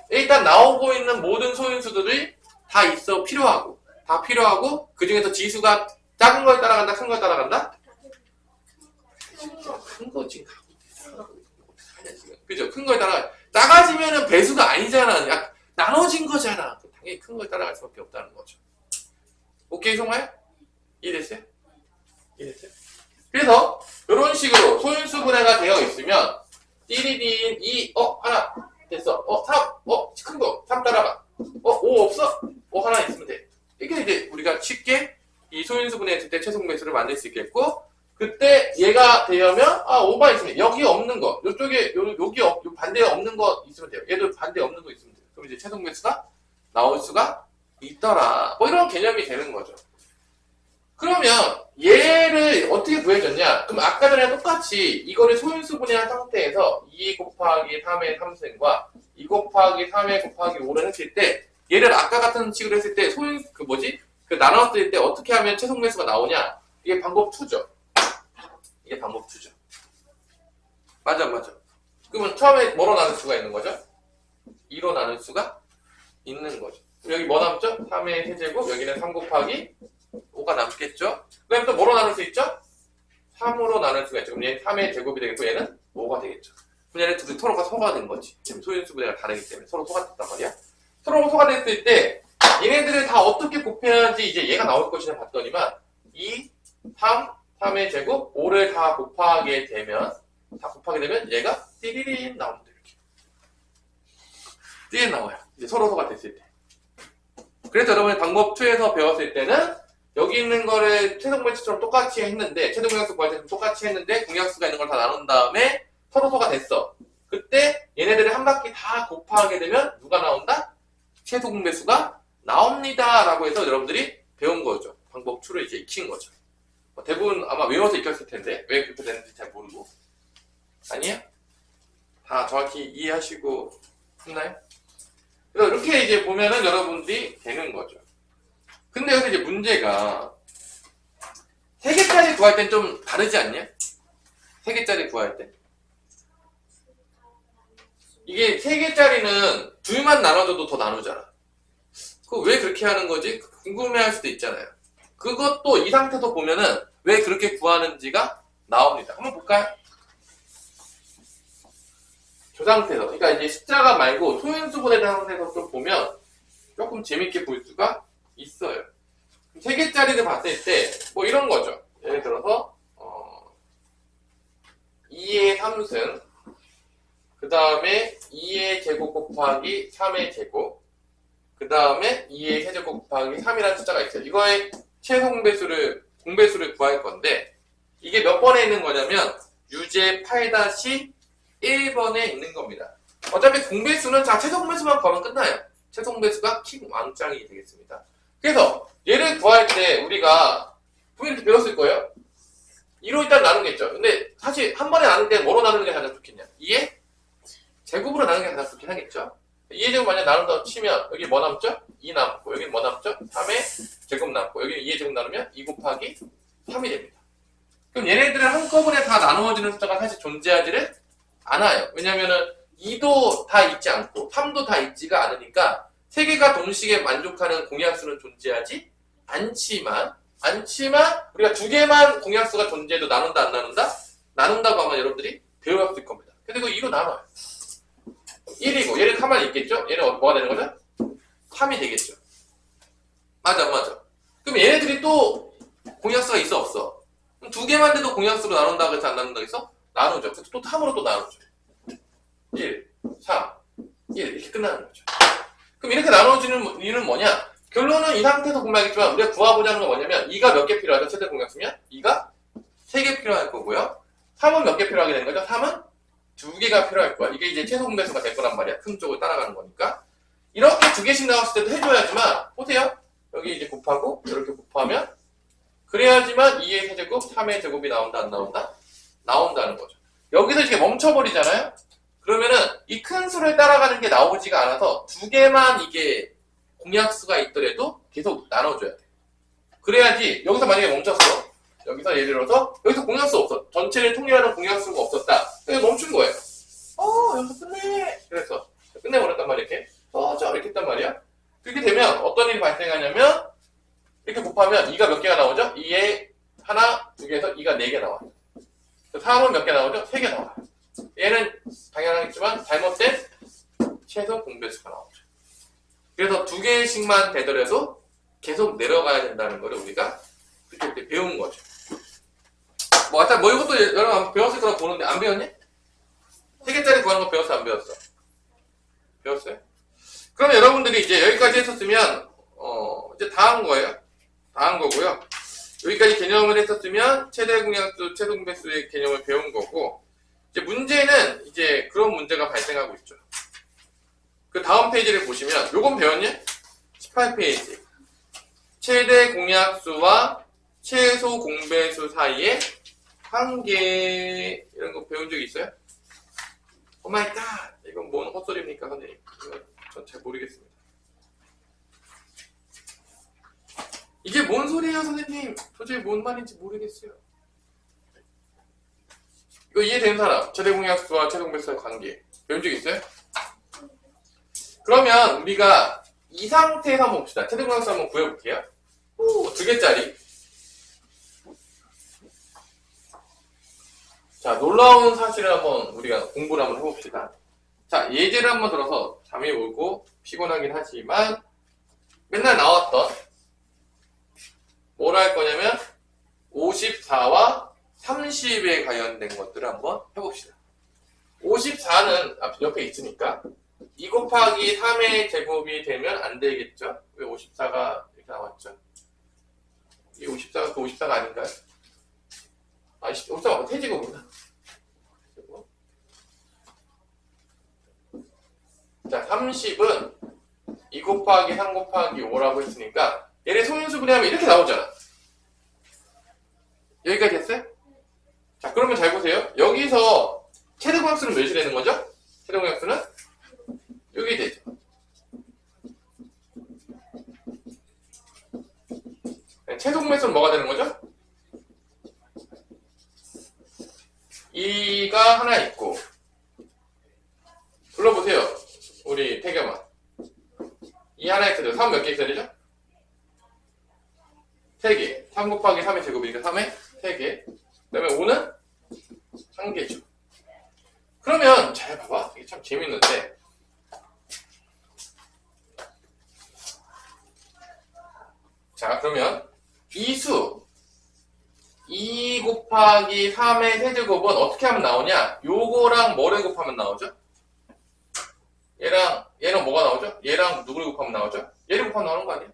일단 나오고 있는 모든 소인수들이 다 있어 필요하고 그 중에서 지수가 작은 걸 따라간다, 큰 걸 따라간다? 큰 거 지금 가고 있어. 그죠? 큰 걸 따라가. 작아지면은 배수가 아니잖아. 야, 나눠진 거잖아. 당연히 큰 걸 따라갈 수밖에 없다는 거죠. 오케이, 송아야? 이해됐어요? 이해됐어요? 그래서 이런 식으로 소인수 분해가 되어 있으면 띠리딘 2, 하나 됐어. 3, 큰 거 3 따라가. 5 없어? 5 하나 있으면 돼. 이게 이제 우리가 쉽게 이 소인수 분해했을 때 최소공배수를 만들 수 있겠고 그때 얘가 되려면 5가 있으면 여기 없는 거 요쪽에 여기 요 반대에 없는 거 있으면 돼요. 얘도 반대에 없는 거 있으면 돼요. 그럼 이제 최소공배수가 나올 수가 있더라. 뭐 이런 개념이 되는 거죠. 그러면 얘를 어떻게 구해줬냐? 그럼 아까 전에 똑같이 이거를 소인수 분해한 상태에서 2 곱하기 3의 3승과 2 곱하기 3의 곱하기 5를 했을 때 얘를 아까 같은 식으로 했을 때 나눴을 때 어떻게 하면 최소공배수가 나오냐? 이게 방법 2죠. 이게 방법 2죠. 맞아. 그러면 처음에 뭐로 나눌 수가 있는 거죠? 2로 나눌 수가 있는 거죠. 여기 뭐 남죠? 3의 세제곱, 여기는 3 곱하기 5가 남겠죠? 그 다음에 또 뭐로 나눌 수 있죠? 3으로 나눌 수가 있죠. 그럼 얘는 3의 제곱이 되겠고 얘는 5가 되겠죠. 그럼 얘는 둘이 서로가 소가 된 거지. 지금 소인수 분해가 다르기 때문에 서로 소가 됐단 말이야. 서로 소가 됐을 때 얘네들을 다 어떻게 곱해야지 이제 얘가 나올 것이냐 봤더니만 2, 3의 제곱, 5를 다 곱하게 되면 얘가 띠리린 나옵니다. 이렇게. 띠리린 나와요. 이제 서로 소가 됐을 때. 그래서 여러분이 방법 2에서 배웠을 때는 여기 있는 거를 최소공배수처럼 똑같이 했는데 최대공약수 구할 때는 똑같이 했는데 공약수가 있는 걸 다 나눈 다음에 서로 소가 됐어. 그때 얘네들을 한 바퀴 다 곱하게 되면 누가 나온다? 최소공배수가 나옵니다. 라고 해서 여러분들이 배운 거죠. 방법 2를 이제 익힌 거죠. 대부분 아마 외워서 익혔을 텐데 왜 그렇게 되는지 잘 모르고. 아니야? 다 정확히 이해하시고 했나요? 그래서 이렇게 이제 보면은 여러분들이 되는 거죠. 근데 여기서 이제 문제가 3개짜리 구할 땐 좀 다르지 않냐? 3개짜리 구할 때. 이게 3개짜리는 둘만 나눠줘도 더 나누잖아. 그거 왜 그렇게 하는 거지? 궁금해할 수도 있잖아요. 그것도 이 상태에서 보면은 왜 그렇게 구하는지가 나옵니다. 한번 볼까요? 저 상태에서. 그러니까 이제 십자가 말고 소인수 분해 상태에서 좀 보면 조금 재밌게 볼 수가 있어요. 3개짜리를 봤을 때 뭐 이런 거죠. 예를 들어서 2의 3승 그 다음에 2의 제곱 곱하기 3의 제곱 그 다음에 2의 세제곱 곱하기 3이라는 숫자가 있어요. 이거의 최소공배수를 구할 건데 이게 몇 번에 있는 거냐면 유제 8-1번에 있는 겁니다. 어차피 공배수는 최소공배수만 구하면 끝나요. 최소공배수가 킹 왕짱이 되겠습니다. 그래서 얘를 구할 때 우리가 분명히 배웠을 거예요. 2로 일단 나누겠죠. 근데 사실 한 번에 나눌 때 뭐로 나누는 게 가장 좋겠냐? 2의 제곱으로 나누는 게 가장 좋긴 하겠죠. 2의 제곱 만약 나눈다고 치면 여기 뭐 남죠? 2 남고 여기 뭐 남죠? 3의 제곱 남고 여기 2의 제곱 나누면 2 곱하기 3이 됩니다. 그럼 얘네들은 한꺼번에 다 나누어지는 숫자가 사실 존재하지를 않아요. 왜냐면은 2도 다 있지 않고 3도 다 있지가 않으니까 세 개가 동시에 만족하는 공약수는 존재하지 않지만 우리가 두 개만 공약수가 존재해도 나눈다 안 나눈다? 나눈다고 아마 여러분들이 배워봤을 겁니다. 근데 이거 2로 나눠요. 1이고 얘는 가만히 있겠죠? 얘는 뭐가 되는 거죠? 3이 되겠죠. 맞아 안 맞아? 그럼 얘네들이 또 공약수가 있어 없어? 그럼 두 개만 돼도 공약수로 나눈다고 해서 안 나눈다고 해서? 나누죠. 그래서 또 3으로 또 나누죠. 1, 3, 1 이렇게 끝나는 거죠. 그럼 이렇게 나눠지는 이유는 뭐냐? 결론은 이 상태에서 보면 알겠지만 우리가 구하고자 하는 건 뭐냐면 2가 몇 개 필요하죠? 최대 공약수면 2가 3개 필요할 거고요. 3은 몇 개 필요하게 되는 거죠? 3은 2개가 필요할 거야. 이게 이제 최소 공배수가 될 거란 말이야. 큰 쪽을 따라가는 거니까. 이렇게 2개씩 나왔을 때도 해줘야지만 보세요. 여기 이제 곱하고 이렇게 곱하면 그래야지만 2의 세제곱, 3의 제곱이 나온다 안 나온다? 나온다는 거죠. 여기서 이렇게 멈춰버리잖아요. 그러면은 이 큰 수를 따라가는 게 나오지가 않아서 2개만 이게 공약수가 있더라도 계속 나눠줘야 돼. 그래야지 여기서 만약에 멈췄어. 여기서 예를 들어서 여기서 공약수 없어. 전체를 통일하는 공약수가 없었다. 그래서 멈춘 거예요. 여기서 끝내. 그래서 끝내버렸단 말이야. 이렇게 이렇게 했단 말이야. 그렇게 되면 어떤 일이 발생하냐면 이렇게 곱하면 2가 몇 개가 나오죠? 2에 하나, 2개에서 2가 4개 나와요. 3은 몇 개 나오죠? 3개 나와요. 얘는 당연하겠지만 잘못된 최소 공배수가 나오죠. 그래서 2개씩만 되더라도 계속 내려가야 된다는 거를 우리가 그때 배운 거죠. 하여튼 이것도 여러분 배웠을 거라고 보는데 안 배웠니? 3개짜리 구하는 거 배웠어 안 배웠어? 배웠어요? 그럼 여러분들이 이제 여기까지 했었으면 이제 다 한 거예요. 다 한 거고요. 여기까지 개념을 했었으면 최대 공약수, 최소 공배수의 개념을 배운 거고 이제 문제는 이제 그런 문제가 발생하고 있죠. 그 다음 페이지를 보시면 요건 배웠니? 18페이지. 최대 공약수와 최소 공배수 사이의 관계 이런 거 배운 적 있어요? 오마이갓 이건 뭔 헛소리입니까 선생님? 이거 전 잘 모르겠습니다. 이게 뭔 소리예요 선생님? 도저히 뭔 말인지 모르겠어요. 이거 이해되는 사람? 최대 공약수와 최소 공배수의 관계 배운 적 있어요? 그러면 우리가 이 상태에서 한번 봅시다. 최대 공약수 한번 구해볼게요. 2개짜리. 자, 놀라운 사실을 한번 우리가 공부를 한번 해봅시다. 자, 예제를 한번 들어서 잠이 오고 피곤하긴 하지만 맨날 나왔던 뭐라 할 거냐면 54와 30에 관련된 것들을 한번 해봅시다. 54는 옆에 있으니까 2 곱하기 3의 제곱이 되면 안 되겠죠? 왜 54가 이렇게 나왔죠? 이 54가 그 54가 아닌가요? 54가 태제곱이구나. 자, 30은 2 곱하기 3 곱하기 5라고 했으니까 얘를 소인수분해하면 이렇게 나오잖아. 여기까지 됐어요? 자, 그러면 잘 보세요. 여기서 최대 공약수는 몇이 되는 거죠? 최대 공약수는 여기 되죠. 최소 공배수는 뭐가 되는 거죠? 2가 하나 있고 불러보세요. 우리 태겸아 2 하나 있어야 돼요. 3 몇 개 있어야 되죠? 3개 3 곱하기 3의 제곱이니까 3에 3개 그 다음에 5는 1개죠. 그러면 잘 봐봐. 이게 참 재밌는데 자 그러면 이 수 2 곱하기 3의 세제곱은 어떻게 하면 나오냐? 요거랑 뭐를 곱하면 나오죠? 얘랑 뭐가 나오죠? 얘랑 누구를 곱하면 나오죠? 얘를 곱하면 나오는 거 아니에요?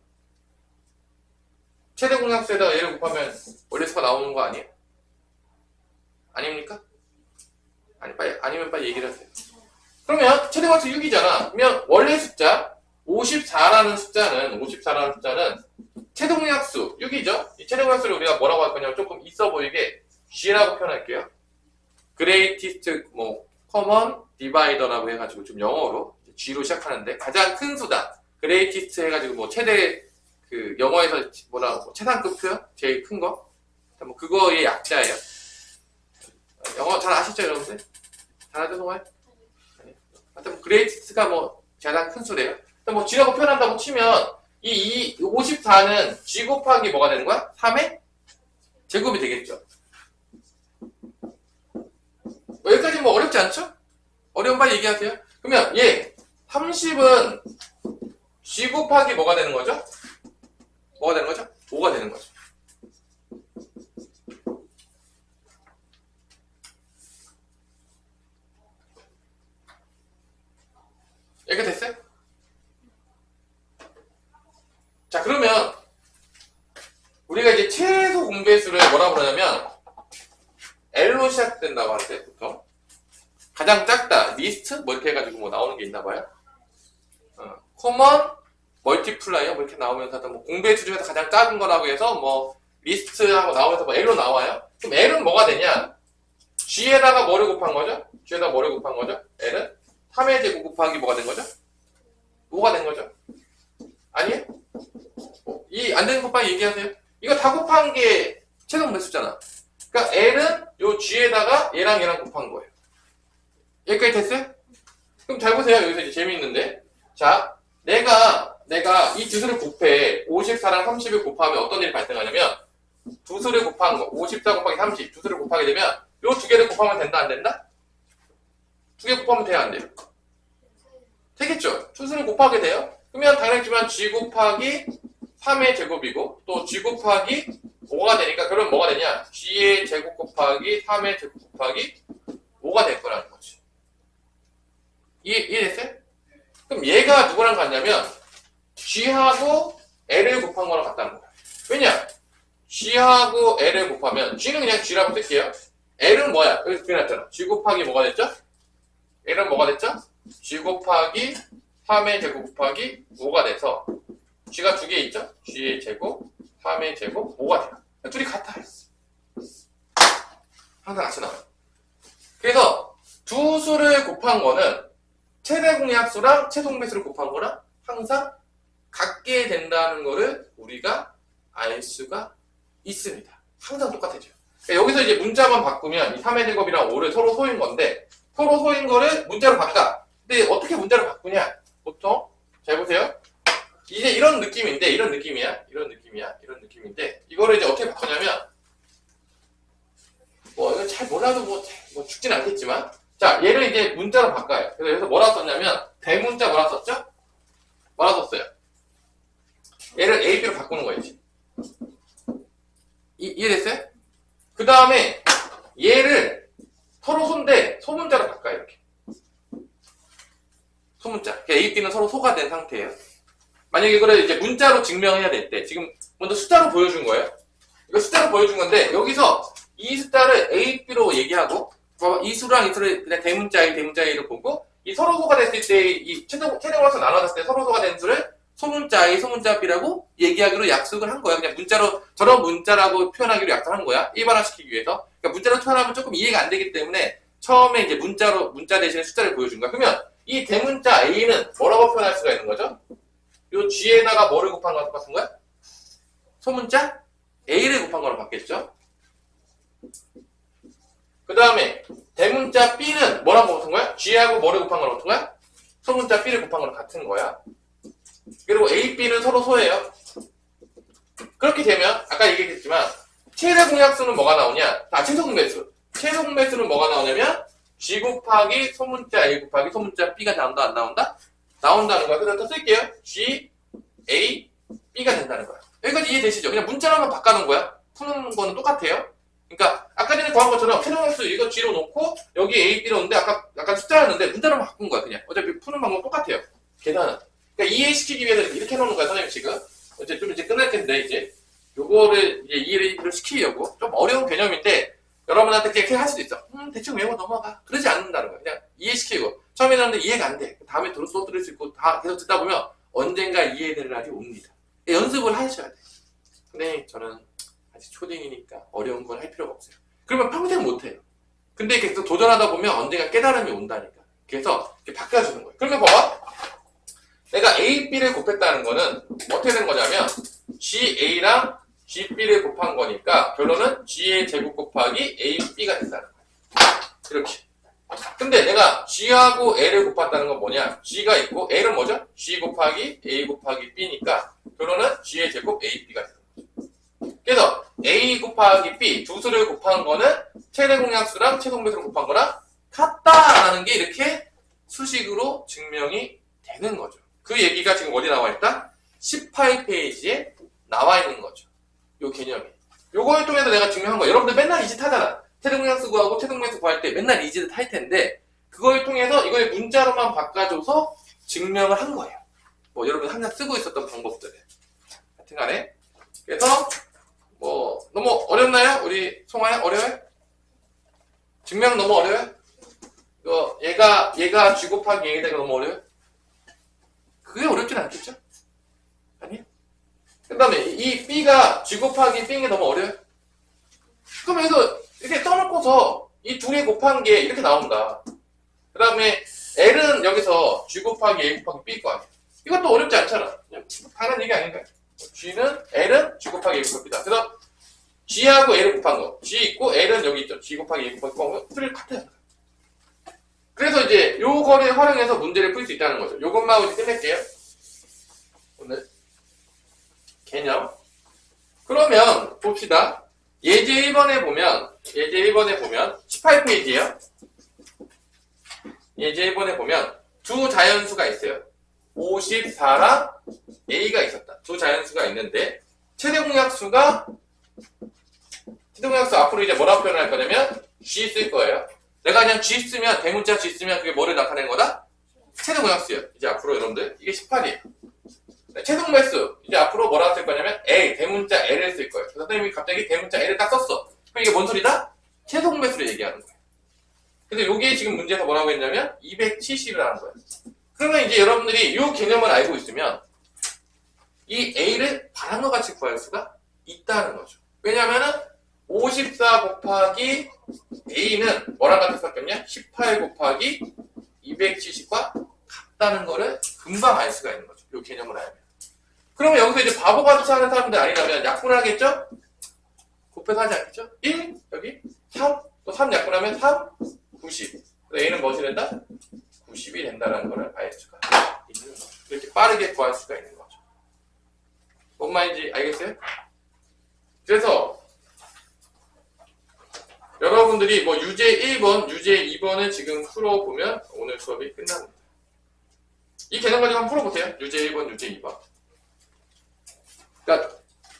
최대 공약수에다가 얘를 곱하면 원래 수가 나오는 거 아니에요? 아닙니까? 아니면 빨리 얘기를 하세요. 그러면 최대 공약수 6이잖아. 그러면 원래 숫자 54라는 숫자는 최대 공약수 6이죠? 이 최대 공약수를 우리가 뭐라고 할 거냐면 조금 있어 보이게 G라고 표현할게요. Greatest common divider라고 해가지고 좀 영어로 G로 시작하는데 가장 큰 수다. 그레이티스트 해가지고 뭐 최대 그 영어에서 뭐라 뭐 최상급 표현 제일 큰 거. 뭐 그거의 약자예요. 영어 잘 아시죠 여러분들? 잘하죠 정말? 네. 하여튼 그레이티스트가 뭐 가장 큰 수래요. 뭐 G라고 표현한다고 치면 이 54는 G 곱하기 뭐가 되는 거야? 3의 제곱이 되겠죠. 여기까지 뭐 어렵지 않죠? 어려운 말 얘기하세요. 그러면 얘 30은 G 곱하기 뭐가 되는 거죠? 뭐가 되는 거죠? 5가 되는 거죠. 이렇게 됐어요? 자, 그러면 우리가 이제 최소 공배수를 뭐라 그러냐면 L로 시작된다고 할 때 보통 가장 작다, 리스트 뭐 이렇게 해가지고 뭐 나오는 게 있나 봐요. 커먼, 멀티플라이어 뭐 이렇게 나오면서 뭐 공배수 중에서 가장 작은 거라고 해서 뭐 리스트하고 나오면서 뭐 L로 나와요. 그럼 L은 뭐가 되냐? G에다가 뭐를 곱한 거죠? G에다가 뭐를 곱한 거죠? L은 3의 제곱 곱하기 뭐가 된 거죠? 5가 된 거죠? 아니에요? 이 안 되는 곱하기 얘기하세요. 이거 다 곱한 게 최종 배수잖아. 그러니까 L은 요 G에다가 얘랑 얘랑 곱한 거예요. 여기까지 됐어요? 그럼 잘 보세요. 여기서 이제 재미있는데. 자, 내가 이 두 수를 곱해 54랑 30을 곱하면 어떤 일이 발생하냐면 두 수를 곱한 거 54 곱하기 30 두 수를 곱하게 되면 요 두 개를 곱하면 된다 안 된다? 두 개 곱하면 돼요 안 돼요? 되겠죠? 두 수를 곱하게 돼요. 그러면 당연하지만 G 곱하기 3의 제곱이고 또 G 곱하기 5가 되니까 그럼 뭐가 되냐? G의 제곱 곱하기 3의 제곱 곱하기 5가 될 거라는 거지. 이해됐어요? 그럼 얘가 누구랑 같냐면 G하고 L을 곱한 거랑 같다는 거야. 왜냐? G하고 L을 곱하면 G는 그냥 G라고 쓸게요. L은 뭐야? 여기 그려놨잖아. G 곱하기 뭐가 됐죠? L은 뭐가 됐죠? G 곱하기 3의 제곱 곱하기 5가 돼서 G가 두 개 있죠? G의 제곱, 3의 제곱, 5가 돼요. 둘이 같아. 항상 같이 나와요. 그래서 두 수를 곱한 거는 최대 공약수랑 최종배수를 곱한 거랑 항상 같게 된다는 거를 우리가 알 수가 있습니다. 항상 똑같아져요. 그러니까 여기서 이제 문자만 바꾸면 이 3의 제곱이랑 5를 서로 소인 건데 서로 소인 거를 문자로 바꿔. 근데 어떻게 문자로 바꾸냐? 보통 잘 보세요. 이제 이런 느낌인데 이런 느낌인데 이거를 이제 어떻게 바꾸냐면 뭐 이거 잘 몰라도 뭐 죽진 않겠지만 자 얘를 이제 문자로 바꿔요. 그래서 여기서 뭐라 썼냐면 대문자 뭐라 썼죠? 뭐라 썼어요? 얘를 A, B로 바꾸는 거예요. 이해됐어요? 그 다음에 얘를 서로 소인데 소문자로 바꿔요. 이렇게 소문자. A, B는 서로 소가 된 상태예요. 만약에 이거를 이제 문자로 증명해야 될 때 지금 먼저 숫자로 보여준 거예요. 이거 숫자로 보여준 건데 여기서 이 숫자를 A, B로 얘기하고 이 수랑 이 수를 그냥 대문자 A로 보고 이 서로 소가 됐을 때 이 최대공학수 나눠졌을 때 서로 소가 된 수를 소문자 A, 소문자 B라고 얘기하기로 약속을 한 거야. 그냥 문자로 저런 문자라고 표현하기로 약속한 거야. 일반화시키기 위해서. 그러니까 문자로 표현하면 조금 이해가 안 되기 때문에 처음에 이제 문자 대신에 숫자를 보여준 거야. 그러면 이 대문자 A는 뭐라고 표현할 수가 있는 거죠? 요 G에다가 뭐를 곱한 거랑 똑같은 거야? 소문자 A를 곱한 거랑 같겠죠? 그 다음에 대문자 B는 뭐랑 같은 거야? G하고 뭐를 곱한 거랑 같은 거야? 소문자 B를 곱한 거랑 같은 거야. 그리고 A, B는 서로 소예요. 그렇게 되면 아까 얘기했지만 최대 공약수는 뭐가 나오냐? 최소 공배수. 최소 공배수는 뭐가 나오냐면 G 곱하기 소문자 A 곱하기 소문자 B가 나온다 안 나온다? 나온다는 거야. 그래서 또 쓸게요. G, A, B가 된다는 거야. 여기까지 이해되시죠? 그냥 문자로만 바꿔놓은 거야. 푸는 거는 똑같아요. 그러니까 아까 전에 구한 것처럼 최종함수 이거 G로 놓고 여기 A, B로 놓는데 아까 숫자였는데 문자로만 바꾼 거야. 그냥 어차피 푸는 방법 똑같아요. 계산은. 그러니까 이해시키기 위해서 이렇게 해놓는 거야. 선생님 지금 좀 이제 끝날 텐데 이제 요거를 이제 이해를 시키려고 좀 어려운 개념인데 여러분한테 그렇게 할 수도 있어. 대충 외워 넘어가. 그러지 않는다는 거야. 그냥 이해시키고 처음에는 하는데 이해가 안 돼. 다음에 또 들을 수 있고 다 계속 듣다 보면 언젠가 이해될 날이 옵니다. 연습을 하셔야 돼. 근데 저는 아직 초딩이니까 어려운 건 할 필요가 없어요. 그러면 평생 못해요. 근데 계속 도전하다 보면 언젠가 깨달음이 온다니까. 그래서 이렇게 바꿔주는 거예요. 그러면 봐봐. 내가 A, B를 곱했다는 거는 어떻게 된 거냐면 GA랑 GB를 곱한 거니까 결론은 G의 제곱 곱하기 AB가 된다는 거예요. 이렇게. 근데 내가 G하고 L을 곱했다는 건 뭐냐? G가 있고 L은 뭐죠? G 곱하기 A 곱하기 B니까 결론은 G의 제곱 AB가 되는 거죠. 그래서 A 곱하기 B 두 수를 곱한 거는 최대 공약수랑 최소공배수를 곱한 거랑 같다라는 게 이렇게 수식으로 증명이 되는 거죠. 그 얘기가 지금 어디 나와 있다? 18페이지에 나와 있는 거죠. 요 개념이. 요걸 통해서 내가 증명한 거야. 여러분들 맨날 이짓 하잖아. 최대공약수 구하고 최소공배수 구할 때 맨날 이짓을 할 텐데 그걸 통해서 이걸 문자로만 바꿔줘서 증명을 한 거예요. 뭐 여러분 항상 쓰고 있었던 방법들을. 하여튼 간에. 그래서 뭐 너무 어렵나요? 우리 송아야 어려워요? 증명 너무 어려워요? 이거 얘가 G 곱하기 A가 너무 어려워요? 그게 어렵진 않겠죠? 아니요? 그 다음에 이 B가 G 곱하기 B인 게 너무 어려워요? 그럼 여기서 이렇게 떠놓고서 이 두 개 곱한 게 이렇게 나온다. 그 다음에 L은 여기서 G 곱하기 A 곱하기 B일 거 아니야. 이것도 어렵지 않잖아. 그냥 다른 얘기 아닌가요? L은 G 곱하기 A 곱하기 B다. 그래서 G하고 L을 곱한 거. G 있고 L은 여기 있죠. G 곱하기 A 곱하기 B가 둘이 같아요. 그래서 이제 요거를 활용해서 문제를 풀 수 있다는 거죠. 요것만 하고 이제 끝낼게요. 오늘 개념. 그러면 봅시다. 예제 1번에 보면 18페이지에요. 예제 1번에 보면 두 자연수가 있어요. 54랑 A가 있었다. 두 자연수가 있는데 최대공약수 앞으로 이제 뭐라고 표현할 거냐면 G 쓸 거예요. 내가 그냥 G 쓰면 대문자 G 쓰면 그게 뭐를 나타내는 거다? 최대공약수예요. 이제 앞으로 여러분들 이게 18이에요. 최소공배수 이제 앞으로 뭐라고 쓸 거냐면 L 대문자 L을 쓸 거예요. 선생님이 갑자기 대문자 L을 딱 썼어. 그럼 이게 뭔 소리다? 최소공배수를 얘기하는 거예요. 근데 여기에 지금 문제에서 뭐라고 했냐면 270을 하는 거예요. 그러면 이제 여러분들이 이 개념을 알고 있으면 이 A를 바람과 같이 구할 수가 있다는 거죠. 왜냐면은 54 곱하기 A는 뭐랑 같이 섞였냐? 18 곱하기 270과 같다는 거를 금방 알 수가 있는 거죠. 이 개념을 알면. 그러면 여기서 이제 바보같이 하는 사람들 아니라면 약분을 하겠죠? 곱해서 하지 않겠죠? 1, 여기 3, 또 3 약분하면 3, 90. A는 무엇이 된다? 90이 된다는 거를 알 수가 있는 거죠. 이렇게 빠르게 구할 수가 있는 거죠. 뭔 말인지 알겠어요? 그래서 여러분들이 뭐 유제 1번, 유제 2번을 지금 풀어보면 오늘 수업이 끝납니다. 이 개념 가지고 한번 풀어보세요. 유제 1번, 유제 2번. 그러니까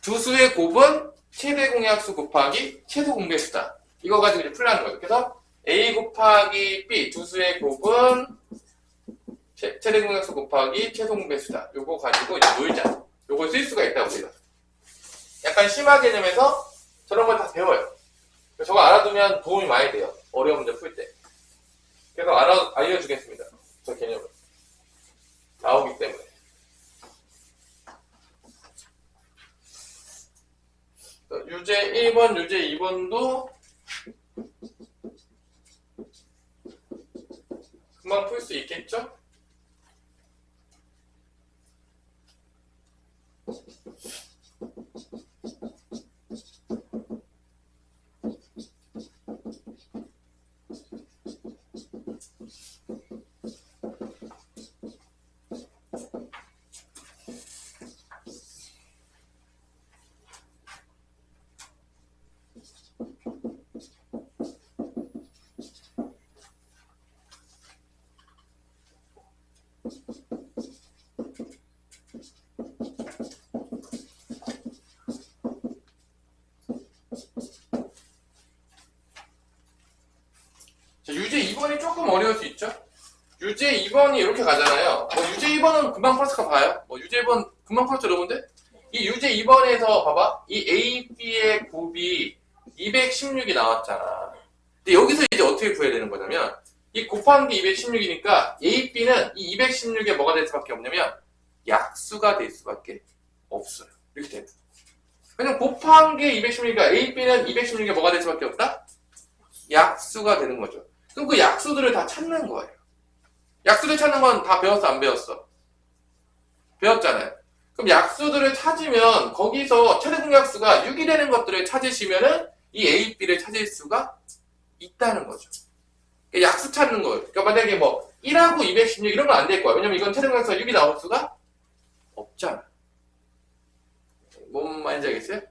두 수의 곱은 최대 공약수 곱하기 최소 공배수다. 이거 가지고 이제 풀라는 거예요. 그래서 A 곱하기 B 두 수의 곱은 최대 공약수 곱하기 최소 공배수다. 요거 가지고 이제 놀자. 요걸 쓸 수가 있다고 우리가. 약간 심화 개념에서 저런 걸 다 배워요. 저거 알아두면 도움이 많이 돼요. 어려운 문제 풀 때. 그래서 알려주겠습니다. 저 개념을. 나오기 때문에. 유제 1번, 유제 2번도 금방 풀 수 있겠죠? 유제 2번이 조금 어려울 수 있죠? 유제 2번이 이렇게 가잖아요. 뭐 유제 2번은 금방 풀었을까 봐요. 뭐 유제 2번 금방 풀었죠, 여러분들? 이 유제 2번에서 봐봐. 이 A, B의 곱이 216이 나왔잖아. 근데 여기서 이제 어떻게 구해야 되는 거냐면 이 곱한 게 216이니까 A, B는 이 216에 뭐가 될 수밖에 없냐면 약수가 될 수밖에 없어요. 이렇게 됩니다. 그냥 곱한 게 216이니까 A, B는 216에 뭐가 될 수밖에 없다? 약수가 되는 거죠. 그럼 그 약수들을 다 찾는 거예요. 약수들 찾는 건 다 배웠어, 안 배웠어? 배웠잖아요. 그럼 약수들을 찾으면 거기서 최대 공약수가 6이 되는 것들을 찾으시면은 이 A, B를 찾을 수가 있다는 거죠. 그러니까 약수 찾는 거예요. 그러니까 만약에 뭐 1하고 216 이런 건 안 될 거야. 왜냐면 이건 최대 공약수가 6이 나올 수가 없잖아. 뭔 말인지 알겠어요?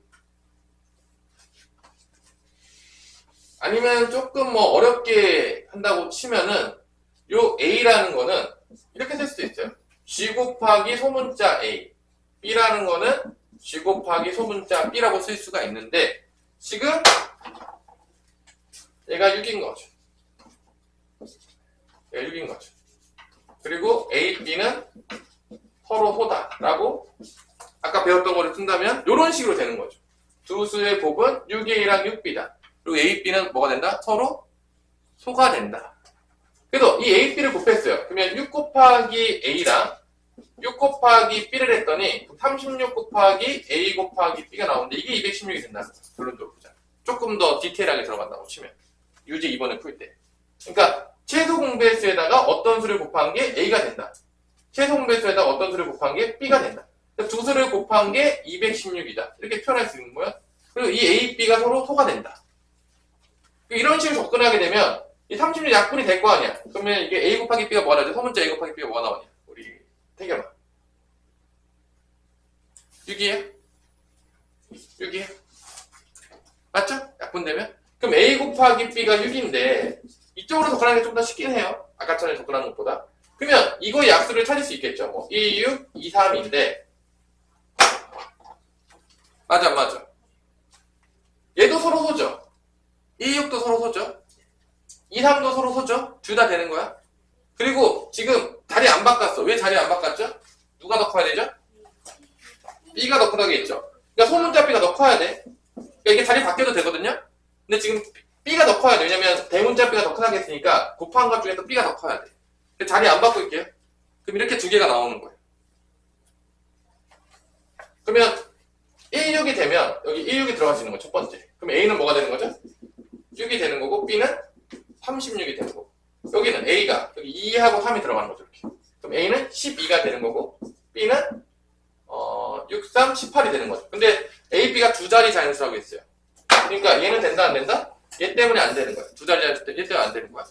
아니면 조금 뭐 어렵게 한다고 치면은 요 A라는 거는 이렇게 쓸 수도 있어요. G 곱하기 소문자 A, B라는 거는 G 곱하기 소문자 B라고 쓸 수가 있는데 지금 얘가 6인 거죠. 얘가 6인 거죠. 그리고 A, B는 서로 소다라고 아까 배웠던 거를 쓴다면 이런 식으로 되는 거죠. 두 수의 곱은 6A랑 6B다. 그리고 A, B는 뭐가 된다? 서로 소가 된다. 그래서 이 A, B를 곱했어요. 그러면 6 곱하기 A랑 6 곱하기 B를 했더니 36 곱하기 A 곱하기 B가 나오는데 이게 216이 된다는 거예요. 결론적으로 보자. 조금 더 디테일하게 들어간다고 치면. 유제 2번을 풀 때. 그러니까 최소 공배수에다가 어떤 수를 곱한 게 A가 된다. 최소 공배수에다가 어떤 수를 곱한 게 B가 된다. 두 수를 곱한 게 216이다. 이렇게 표현할 수 있는 거야. 그리고 이 A, B가 서로 소가 된다. 이런 식으로 접근하게 되면 이 36 약분이 될 거 아니야. 그러면 이게 A 곱하기 B가 뭐가 나오죠? 소문자 A 곱하기 B가 뭐가 나오냐? 우리 태경아. 6이에요? 6이에요? 맞죠? 약분되면? 그럼 A 곱하기 B가 6인데 이쪽으로 접근하는 게 좀 더 쉽긴 해요. 아까 전에 접근하는 것보다. 그러면 이거의 약수를 찾을 수 있겠죠. 뭐 2, 6, 2, 3인데 맞아 안 맞아? 얘도 서로 소죠. 2, 6도 서로 소죠. 2, 3도 서로 소죠. 둘 다 되는 거야. 그리고 지금 자리 안 바꿨어. 왜 자리 안 바꿨죠? 누가 더 커야 되죠? B가 더 크다겠죠. 그러니까 소문자 B가 더 커야 돼. 그러니까 이게 자리 바뀌어도 되거든요. 근데 지금 B가 더 커야 돼. 왜냐면 대문자 B가 더 크다겠으니까 곱한 것 중에서 B가 더 커야 돼. 자리 안 바꿀게요. 그럼 이렇게 두 개가 나오는 거예요. 그러면 1, 6이 되면 여기 1, 6이 들어갈 수 있는 거 첫 번째. 그럼 A는 뭐가 되는 거죠? 6이 되는 거고 B는 36이 되는 거고 여기는 A가 여기 2하고 3이 들어가는 거죠. 이렇게. 그럼 A는 12가 되는 거고 B는 6, 3, 18이 되는 거죠. 근데 A, B가 두 자리 자연수라고 했어요. 그러니까 얘는 된다 안 된다? 얘 때문에 안 되는 거야. 두 자리 자연수 때문에 얘 때문에 안 되는 거야.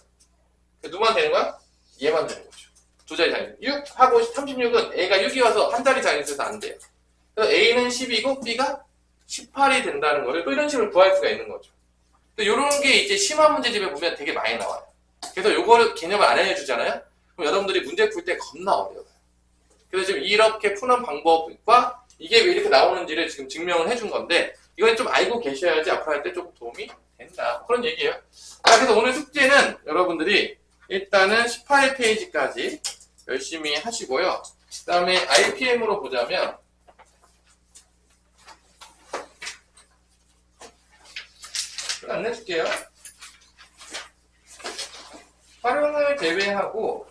누구만 되는 거야? 얘만 되는 거죠. 두 자리 자연수. 6하고 36은 A가 6이 와서 한 자리 자연수에서 안 돼요. 그래서 A는 10이고 B가 18이 된다는 거를 또 이런 식으로 구할 수가 있는 거죠. 이런 게 이제 심화 문제집에 보면 되게 많이 나와요. 그래서 요거를 개념을 안 알려주잖아요? 그럼 여러분들이 문제 풀 때 겁나 어려워요. 그래서 지금 이렇게 푸는 방법과 이게 왜 이렇게 나오는지를 지금 증명을 해준 건데 이건 좀 알고 계셔야지 앞으로 할 때 좀 도움이 된다. 그런 얘기예요. 자, 그래서 오늘 숙제는 여러분들이 일단은 18페이지까지 열심히 하시고요. 그 다음에 RPM으로 보자면 안 내줄게요. 활용을 제외하고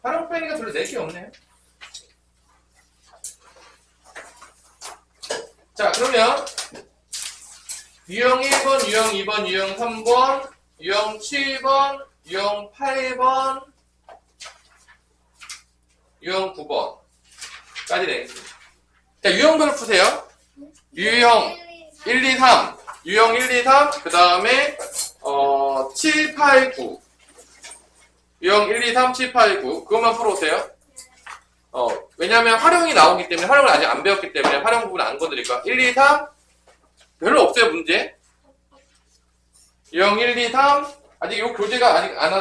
활용 빼기가 별로 낼 게 없네요. 자, 그러면 유형 1번, 유형 2번, 유형 3번, 유형 7번, 유형 8번, 유형 9번까지 내겠습니다. 자, 유형별로 푸세요. 유형 1, 2, 3, 유형 1, 2, 3, 그 다음에 7, 8, 9 유형 1, 2, 3, 7, 8, 9 그것만 풀어오세요. 왜냐하면 활용이 나오기 때문에 활용을 아직 안 배웠기 때문에 활용 부분 안 건드릴 거야. 1, 2, 3 별로 없어요 문제. 유형 1, 2, 3 아직 이 교재가 아직 안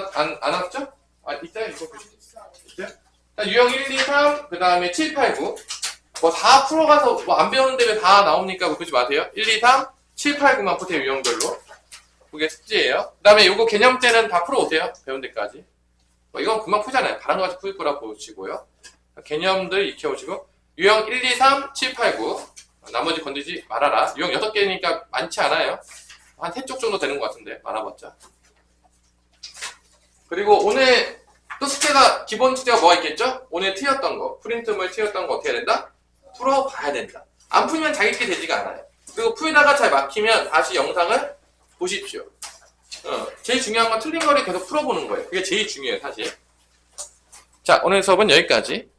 왔죠? 아 있어요 이거 교재 있어요? 자, 유형 1, 2, 3 그 다음에 7, 8, 9 뭐 다 풀어가서 뭐 안 배우는데 왜 다 나옵니까? 뭐 그러지 마세요. 1, 2, 3, 7, 8, 9만 푸세요 유형별로. 그게 숙제예요. 그 다음에 요거 개념제는 다 풀어오세요. 배운 데까지. 이건 금방 푸잖아요. 다른 거 같이 풀 거라 보시고요. 개념들 익혀오시고 유형 1, 2, 3, 7, 8, 9 나머지 건드리지 말아라. 유형 6개니까 많지 않아요. 한 3쪽 정도 되는 것 같은데 많아봤자. 그리고 오늘 또 숙제가 기본 숙제가 뭐가 있겠죠? 오늘 틀렸던 거 프린트물 틀렸던 거 어떻게 해야 된다? 풀어봐야 된다. 안 풀면 자기께 되지가 않아요. 그리고 풀다가 잘 막히면 다시 영상을 보십시오. 제일 중요한 건 틀린 거를 계속 풀어보는 거예요. 그게 제일 중요해요, 사실. 자, 오늘 수업은 여기까지.